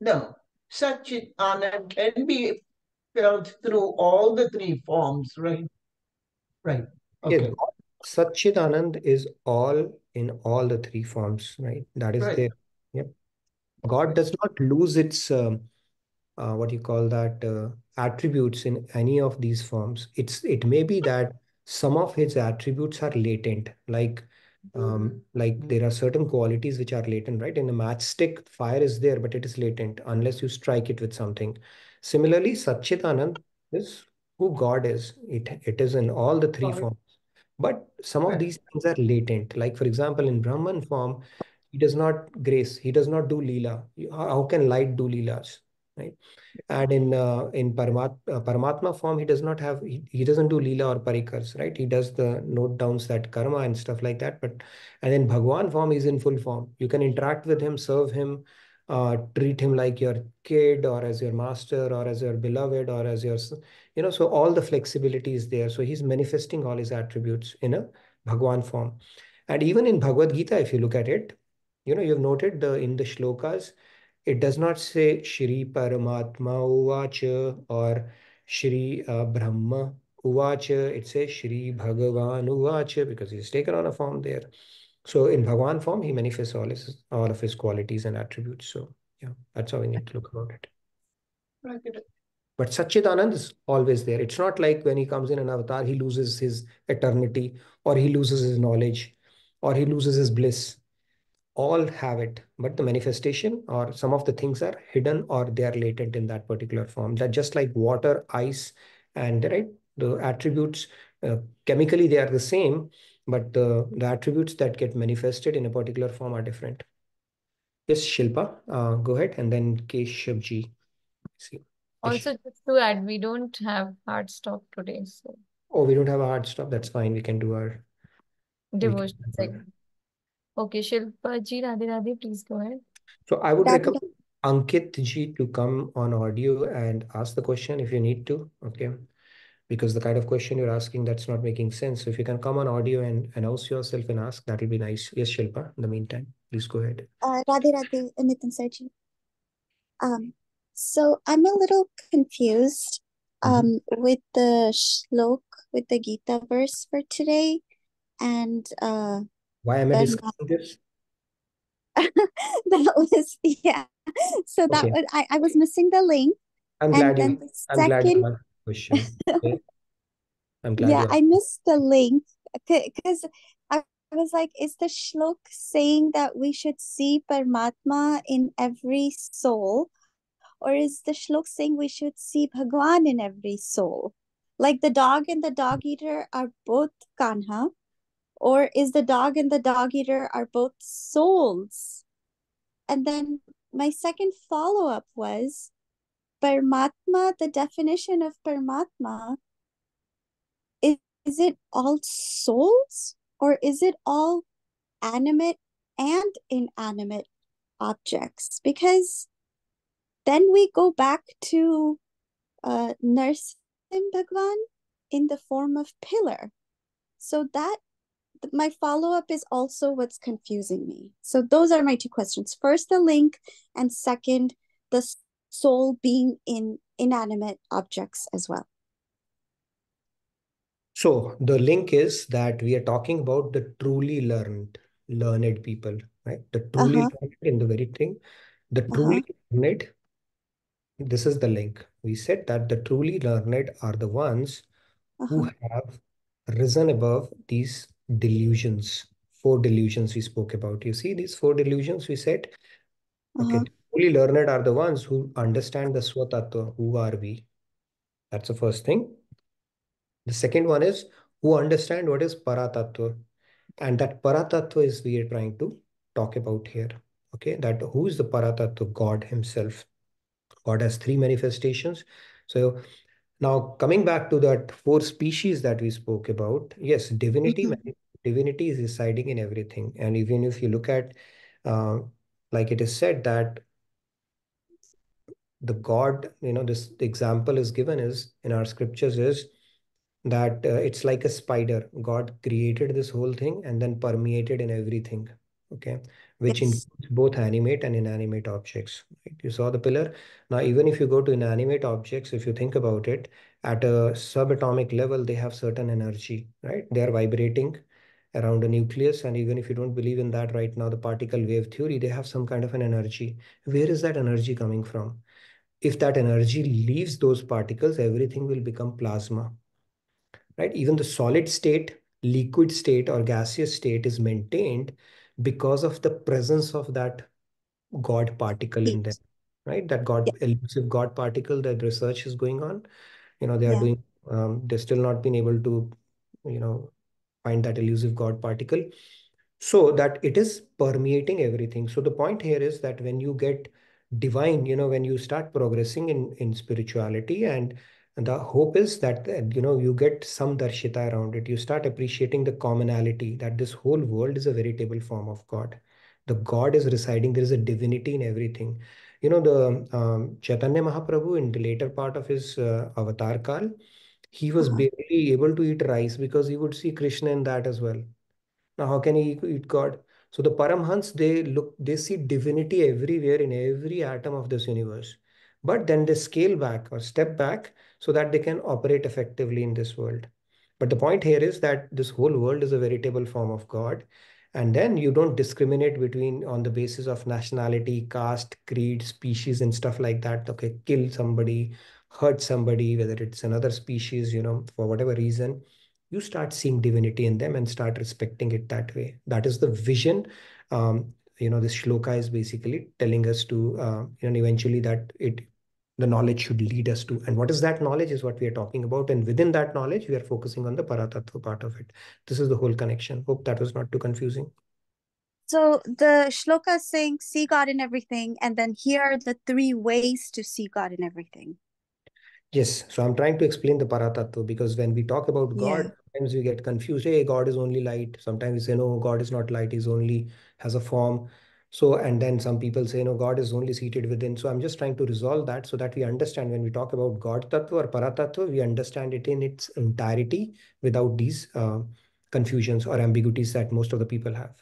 No. Sat, Chit, Anand can be felt through all the three forms, right? Right. Okay. Yeah, Satchidanand is all in all the three forms, right? That is Right. there. Yep. God does not lose its what you call that attributes in any of these forms. It may be that some of his attributes are latent, like there are certain qualities which are latent, right? In a matchstick, fire is there, but it is latent unless you strike it with something. Similarly, Satchitanand is who God is. It is in all the three forms. But some of these things are latent. Like, for example, in Brahman form, he does not grace, he does not do Leela. How can light do Leelas? Right? And in Paramatma form, he does not have, he doesn't do Leela or Parikars, right? He does the note downs, that karma and stuff like that. And in Bhagwan form, he's in full form. You can interact with him, serve him, treat him like your kid or as your master or as your beloved or as your, so all the flexibility is there. So he's manifesting all his attributes in a Bhagwan form. And even in Bhagavad Gita, if you look at it, you've noted in the shlokas, it does not say Shri Paramatma Uvacha or Shri Brahma Uvacha. It says Shri Bhagavan Uvacha because he's taken on a form there. So in Bhagwan form, he manifests all of his qualities and attributes. So yeah, that's how we need to look about it. But Satchidanand is always there. It's not like when he comes in an avatar, he loses his eternity or he loses his knowledge or he loses his bliss. All have it, but the manifestation or some of the things are hidden or they are latent in that particular form. That just like water, ice, and right, the attributes chemically they are the same, but the attributes that get manifested in a particular form are different. Yes, Shilpa, go ahead, and then Keshavji. See. Also, just to add, we don't have hard stop today, so. Oh, we don't have a hard stop. That's fine. We can do our devotion segment. Okay, Shilpa ji, Radhe Radhe, please go ahead. So I would recommend Ankit ji to come on audio and ask the question if you need to. Okay. Because the kind of question you're asking, that's not making sense. So if you can come on audio and announce yourself and ask, that will be nice. Yes, Shilpa, in the meantime, please go ahead. Radhe Radhe, Nitin Sarji. So I'm a little confused with the shlok, with the Gita verse for today. And why am I discussing this? that was, yeah, So that Okay. would I was missing the link. I'm And glad then you the I'm glad you second, asked the question. Okay. I'm glad yeah, you I asked. missed the link because I was like, is the shlok saying that we should see Paramatma in every soul, or is the shlok saying we should see Bhagwan in every soul? Like the dog and the dog eater are both Kanha, or is the dog and the dog eater are both souls? And then my second follow up was Paramatma, the definition of Paramatma, is it all souls or is it all animate and inanimate objects? Because then we go back to Narsim Bhagwan in the form of pillar. So that my follow-up is also what's confusing me. So those are my two questions. First, the link, and second, the soul being in inanimate objects as well. So the link is that we are talking about the truly learned people, right? The truly Uh-huh. learned in the very thing. The Uh-huh. truly learned, this is the link. We said that the truly learned are the ones who Uh-huh. have risen above these delusions. Four delusions we spoke about. You see these four delusions we said? Okay, Uh-huh. the truly learned are the ones who understand the Swatattva. Who are we? That's the first thing. The second one is who understand what is Paratattva. And that Paratattva is we are trying to talk about here. Okay, that who is the Paratattva? God himself. God has three manifestations. So now coming back to that four species that we spoke about, yes, Mhm. divinity is residing in everything. And even if you look at, uh, like it is said that the God, this the example is given is in our scriptures is that it's like a spider. God created this whole thing and then permeated in everything. Okay, which Yes. includes both animate and inanimate objects. Right? You saw the pillar. Now, even if you go to inanimate objects, if you think about it, at a subatomic level, they have certain energy, right? They are vibrating around a nucleus, and even if you don't believe in that right now, the particle wave theory, they have some kind of an energy. Where is that energy coming from? If that energy leaves those particles, everything will become plasma, right? Even the solid state, liquid state, or gaseous state is maintained because of the presence of that God particle in them, Heat. right? That Yeah. elusive God particle, that research is going on. They are Yeah. doing, they've still not been able to, find that elusive God particle, so that it is permeating everything. So the point here is that when you get divine, when you start progressing in spirituality, and the hope is that you get some darshita around it. You start appreciating the commonality that this whole world is a veritable form of God. The God is residing. There is a divinity in everything. The Chaitanya Mahaprabhu in the later part of his avatar kal, he was Uh-huh. barely able to eat rice because he would see Krishna in that as well. Now, how can he eat God? So the Paramhans, they see divinity everywhere in every atom of this universe. But then they scale back or step back so that they can operate effectively in this world. But the point here is that this whole world is a veritable form of God. And then you don't discriminate between on the basis of nationality, caste, creed, species, and stuff like that. Okay, kill somebody, hurt somebody, whether it's another species, for whatever reason, you start seeing divinity in them and start respecting it that way. That is the vision. This shloka is basically telling us to, eventually that the knowledge should lead us to. And what is that knowledge is what we are talking about. And within that knowledge, we are focusing on the Paratattva part of it. This is the whole connection. Hope that was not too confusing. So the shloka is saying see God in everything, and then here are the three ways to see God in everything. Yes, so I'm trying to explain the Paratattva because when we talk about God, Yeah. sometimes we get confused. Hey, God is only light. Sometimes we say, no, God is not light. He's only has a form. So, and then some people say, no, God is only seated within. So I'm just trying to resolve that so that we understand when we talk about God Tattva or Paratattva, we understand it in its entirety without these confusions or ambiguities that most of the people have.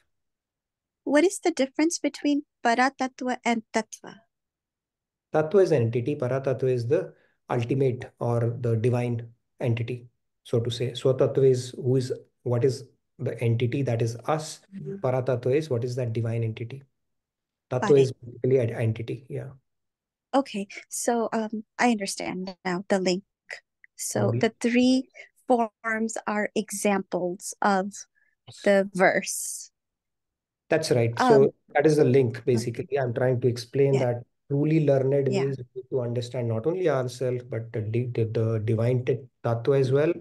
What is the difference between Paratattva and Tattva? Tattva is an entity, Paratattva is the ultimate or the divine entity, so to say. Swatattva is what is the entity that is us. Paratattva is what is that divine entity. Tattva is basically an entity. Yeah. Okay, so I understand now the link. So Lovely. the three forms are examples of the verse. That's right. So that is the link, basically. I'm trying to explain yeah, that truly learned yeah, means we need to understand not only ourselves, but the divine tattva as well.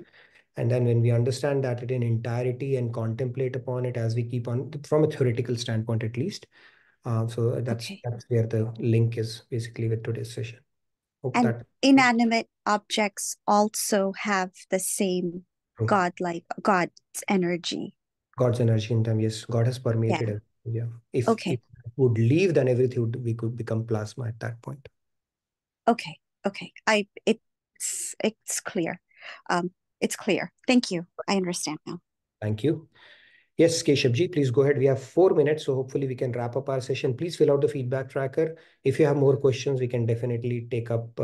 And then when we understand that in entirety and contemplate upon it as we keep on, from a theoretical standpoint at least. So that's okay. where the link is basically with today's session. Hope And that inanimate objects also have the same true. God's energy. God's energy in them. Yes, God has Yeah, permeated it. Yeah. If okay, it would leave, then everything we could become plasma at that point. okay, okay. It's clear. It's clear. Thank you. I understand now. Thank you. Yes, Keshavji, please go ahead. We have 4 minutes, so hopefully we can wrap up our session. Please fill out the feedback tracker. If you have more questions, we can definitely take up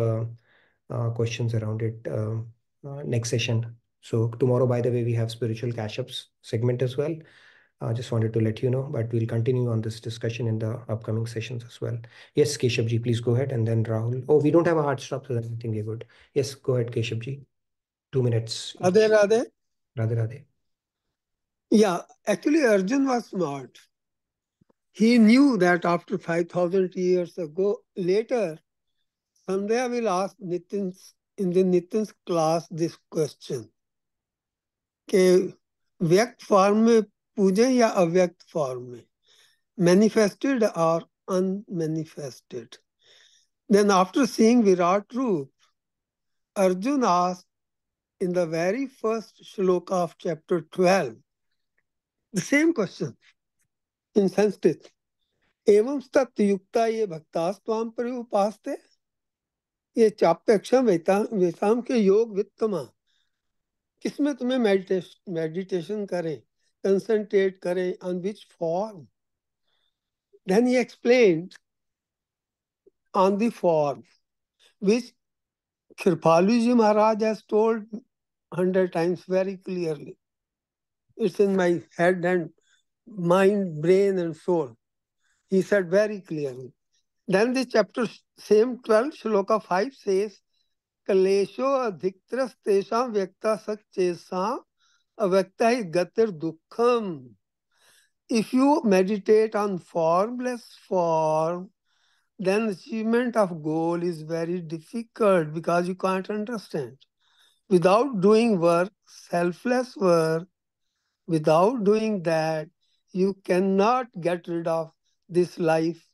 questions around it next session. So tomorrow, by the way, we have spiritual cash-ups segment as well. Just wanted to let you know, but we'll continue on this discussion in the upcoming sessions as well. Yes, Keshavji, please go ahead. And then Rahul. Oh, we don't have a hard stop, so then I think we're good. Yes, go ahead, Keshavji. 2 minutes each. Radhe Radhe. Radhe Radhe. Yeah, actually Arjun was smart. He knew that after 5,000 years ago, later, Sandhya will ask in the Nitin's class this question. कि व्यक्त form में पूजें या अव्यक्त form में, manifested or unmanifested. Then after seeing Virat Roop, Arjun asked in the very first shloka of chapter 12, the same question in Sanskrit. एवं तत् युक्ता ये भक्तास्त्वाम पर उपासते, ये चाप्यक्षम वेताम के योग वित्तमा, किसमें तुम्हें मेडिटेशन करें, कंसंट्रेट करें, on which form? Then he explained on the form, which Kripaluji Maharaj has told 100 times very clearly. It's in my head and mind, brain and soul. He said very clearly. Then the chapter, same 12, shloka 5 says, Kalesho adhiktaras tesham vyakta sakchesam avyakta hi gatir dukkham. If you meditate on formless form, then achievement of goal is very difficult because you can't understand. Without doing work, selfless work, without doing that, you cannot get rid of this life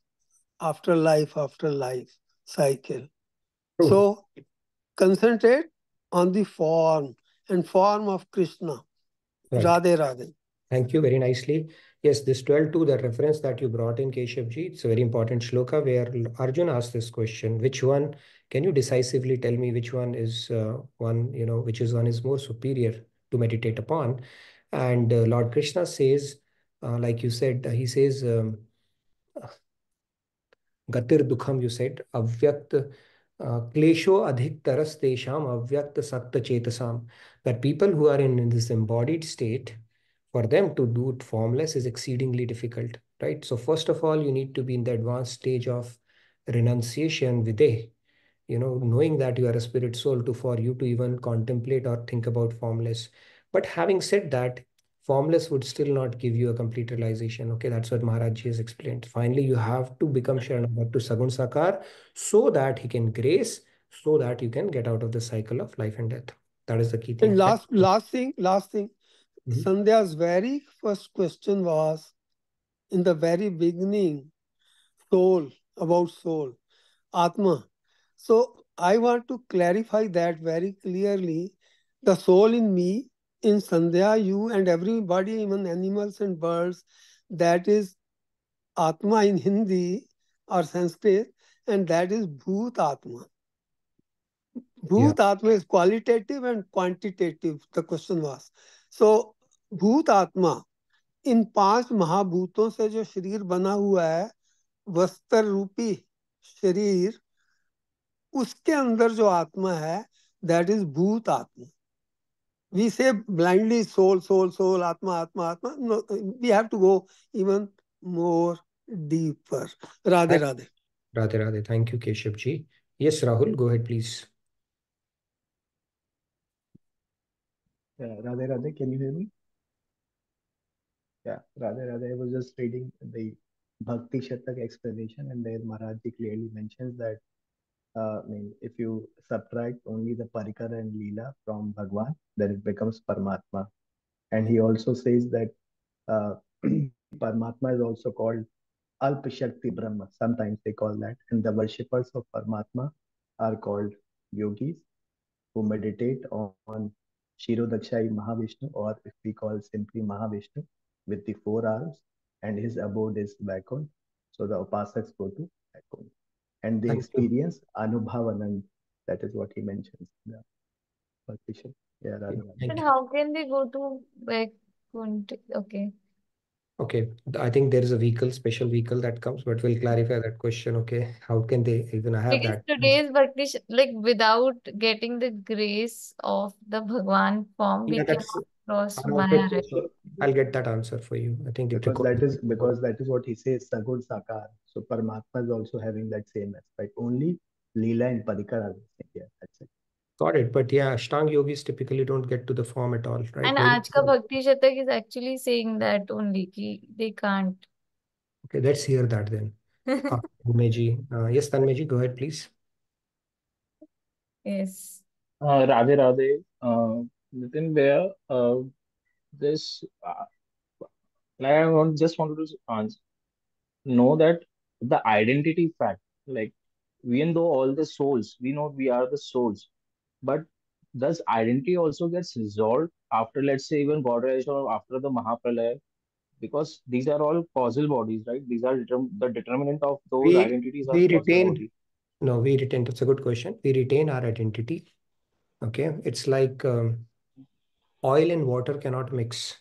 after life after life cycle. True. So concentrate on the form and form of Krishna. Right. Radhe Radhe. Thank you very nicely. Yes, this 12.2, the reference that you brought in, Keshavji, it's a very important shloka where Arjun asked this question, which one, can you decisively tell me which one is which is one is more superior to meditate upon? And Lord Krishna says, like you said, he says, Gatir Dukham, you said, Avyakt Klesho Adhik Taras Tesham Avyakt Sakta Chetasam. That people who are in this embodied state, for them to do it formless is exceedingly difficult, right? So first of all, you need to be in the advanced stage of renunciation, Videh, knowing that you are a spirit soul for you to even contemplate or think about formless. But having said that, formless would still not give you a complete realization. Okay, that's what Maharaj Ji has explained. Finally, you have to become Sharanagata to Sagun Sakar so that he can grace, so that you can get out of the cycle of life and death. That is the key thing. And last thing, Sandhya's very first question was in the very beginning, about soul, Atma. So I want to clarify that very clearly. The soul in me, in Sandhya, you and everybody, even animals and birds, that is Atma in Hindi or Sanskrit, and that is Bhoot Atma. Bhoot Atma is qualitative and quantitative, the question was. So Bhoot Atma, इन 5 महाभूतों से जो शरीर बना हुआ है, वस्त्र रूपी शरीर, उसके अंदर जो आत्मा है, that is भूत आत्मा. We say blindly soul, atma. No, we have to go even more deeper. Radhe Radhe. Radhe Radhe. Thank you, Keshav ji. Yes, Rahul, go ahead, please. Yeah, Radhe Radhe, can you hear me? Yeah, Radhe Radhe. I was just reading the Bhakti Shatak explanation, and there Maharaj ji clearly mentions that if you subtract only the Parikara and Leela from Bhagwan, then it becomes Paramatma. And he also says that uh, Paramatma is also called Alpa Shakti Brahma. Sometimes they call that. And the worshippers of Paramatma are called yogis who meditate on Shirodakshai Mahavishnu, or if we call simply Mahavishnu, with the 4 arms, and his abode is Vaikunt. So the upasaks go to Vaikunt. And they Thank you. experience Anubhavanand. That is what he mentions. Yeah. Yeah, Radha. Thank And you. how can they go to Vaikunt? Okay. Okay, I think there is a vehicle, special vehicle that comes, but we'll clarify that question. Okay, how can they even have Because that? today's Bhakti, like without getting the grace of the Bhagwan form, we Yeah, that's cannot cross unanswered Maya, right? question. I'll get that answer for you. I think it Because that is what he says, Sagud Sakar. So Paramatma is also having that same aspect. Only Leela and Parikar are missing. Yeah, that's it. got it. But yeah, Ashtang yogis typically don't get to the form at all, right? And Maybe. Aaj ka Bhakti Shatak is actually saying that only, ki they can't. Okay, let's hear that then. Tanmeji. Yes, Tanmeji, go ahead, please. Yes. Radhe Radhe. Nitin, where this, like just wanted to know that the identity fact, like even though all the souls, we know we are the souls, but does identity also gets resolved after, let's say, even God or after the Mahapralaya? Because these are all causal bodies, right? These are the determinant of those We identities are we causal retain. bodies. No, we retain. That's a good question. We retain our identity. Okay, it's like oil and water cannot mix.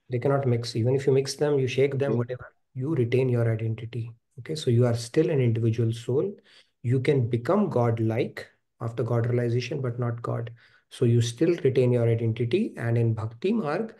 They cannot mix. Even if you mix them, you shake them, Okay. whatever, you retain your identity. Okay, so you are still an individual soul. You can become God-like after God realization, but not God. So you still retain your identity. And in Bhakti Marg,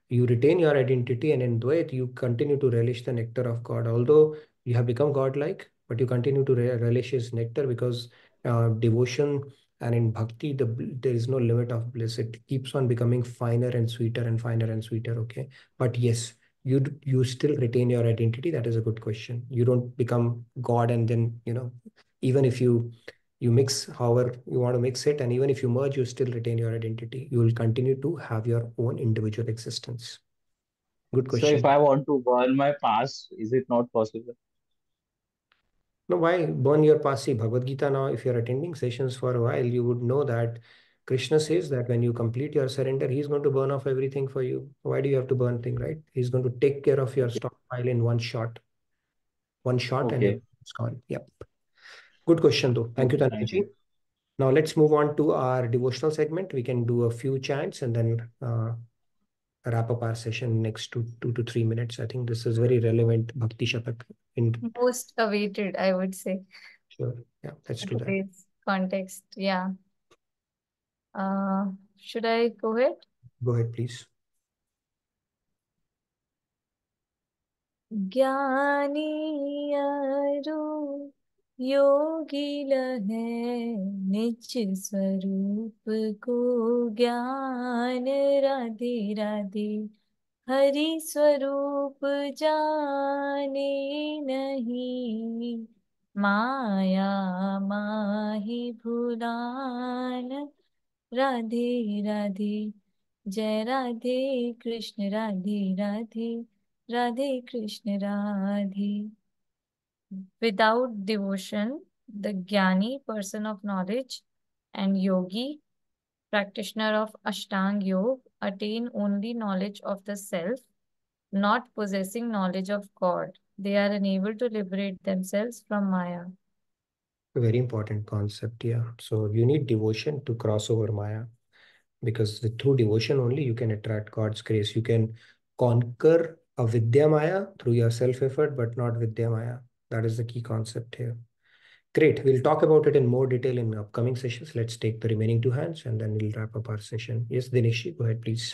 you retain your identity, and in Dvait, you continue to relish the nectar of God. Although you have become God-like, but you continue to relish his nectar because devotion and in bhakti, there is no limit of bliss. It keeps on becoming finer and sweeter and finer and sweeter. Okay. But yes, you still retain your identity. That is a good question. You don't become God and then, even if you mix however you want to mix it, and even if you merge, you still retain your identity. You will continue to have your own individual existence. Good So if question. I want to burn my past, is it not possible? No, why burn your past? See, Bhagavad Gita now, if you're attending sessions for a while, you would know that Krishna says that when you complete your surrender, he's going to burn off everything for you. Why do you have to burn things, right? He's going to take care of your Okay. stockpile in one shot. One shot and Okay. it's gone. Yep. Good question though. Thank you, Okay. Thank Tanvi. you. Now let's move on to our devotional segment. We can do a few chants and then wrap up our session next 2 to 3 minutes. I think this is very relevant Bhakti Shatak in Most awaited, I would say, sure. Yeah, let's in do that. today's context. Yeah. Should I go ahead? Go ahead, please. ज्ञानी अरु योगी लहै निज स्वरूप को ज्ञान राधे राधे हरि स्वरूप जाने नहीं माया माहि भुलान राधे राधे जय Radhe Krishna Radhe Radhe Radhe Krishna Radhe. Without devotion, the jnani, person of knowledge, and yogi, practitioner of Ashtang Yoga, attain only knowledge of the self, not possessing knowledge of God. They are unable to liberate themselves from Maya. A very important concept, yeah. So you need devotion to cross over Maya, because through devotion only you can attract God's grace. You can conquer a Vidya Maya through your self-effort, but not Vidya Maya. That is the key concept here. Great. We'll talk about it in more detail in upcoming sessions. Let's take the remaining two hands and then we'll wrap up our session. Yes, Dinesh, go ahead, please.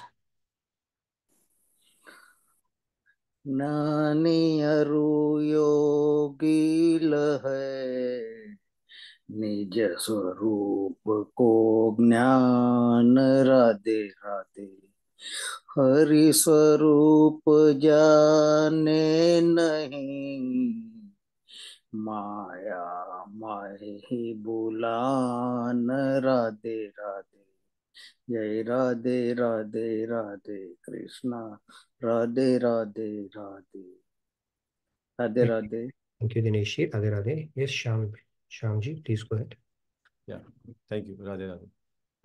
ज्ञानी अरु योगी है, निज स्वरूप को ज्ञान। राधे राधे। हरि स्वरूप जाने नहीं, माया माही बुलान। राधे राधे। जय Radhe Radhe Radhe Krishna. Radhe Radhe Radhe. Radhe Radhe. Thank you, Dinesh ji. Radhe Radhe. Yes, Shyam ji, please go ahead. Yeah, thank you. Radhe Radhe.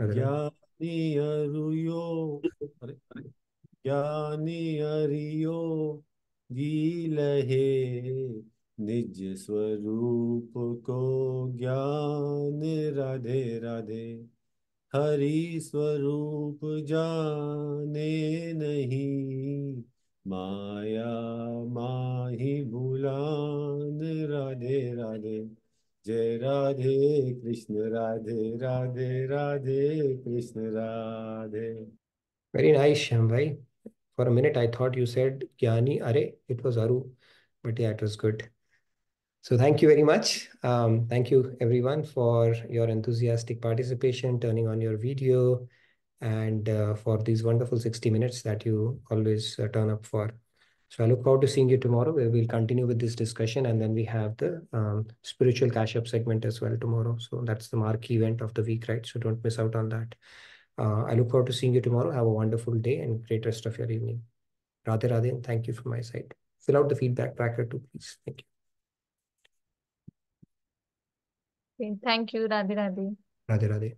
Radhe Radhe. ज्ञानी अरुयो अरे ज्ञानी अरियो गील है, निज स्वरूप को ज्ञान। राधे राधे। हरि स्वरूप जाने नहीं, माया माही भूलान। राधे राधे। जय Radhe Krishna Radhe Radhe Radhe Krishna Radhe. Very nice, Shyam bhai. For a minute, I thought you said Gyani. Are, it was Aru. But yeah, it was good. So thank you very much. Thank you everyone for your enthusiastic participation, turning on your video, and for these wonderful 60 minutes that you always turn up for. So I look forward to seeing you tomorrow, where we'll continue with this discussion, and then we have the spiritual cash-up segment as well tomorrow. So that's the marquee event of the week, right? So don't miss out on that. I look forward to seeing you tomorrow. Have a wonderful day and great rest of your evening. Radhe Radhe, and thank you from my side. Fill out the feedback tracker too, please. Thank you. Thank you, Radhe Radhe. Radhe Radhe.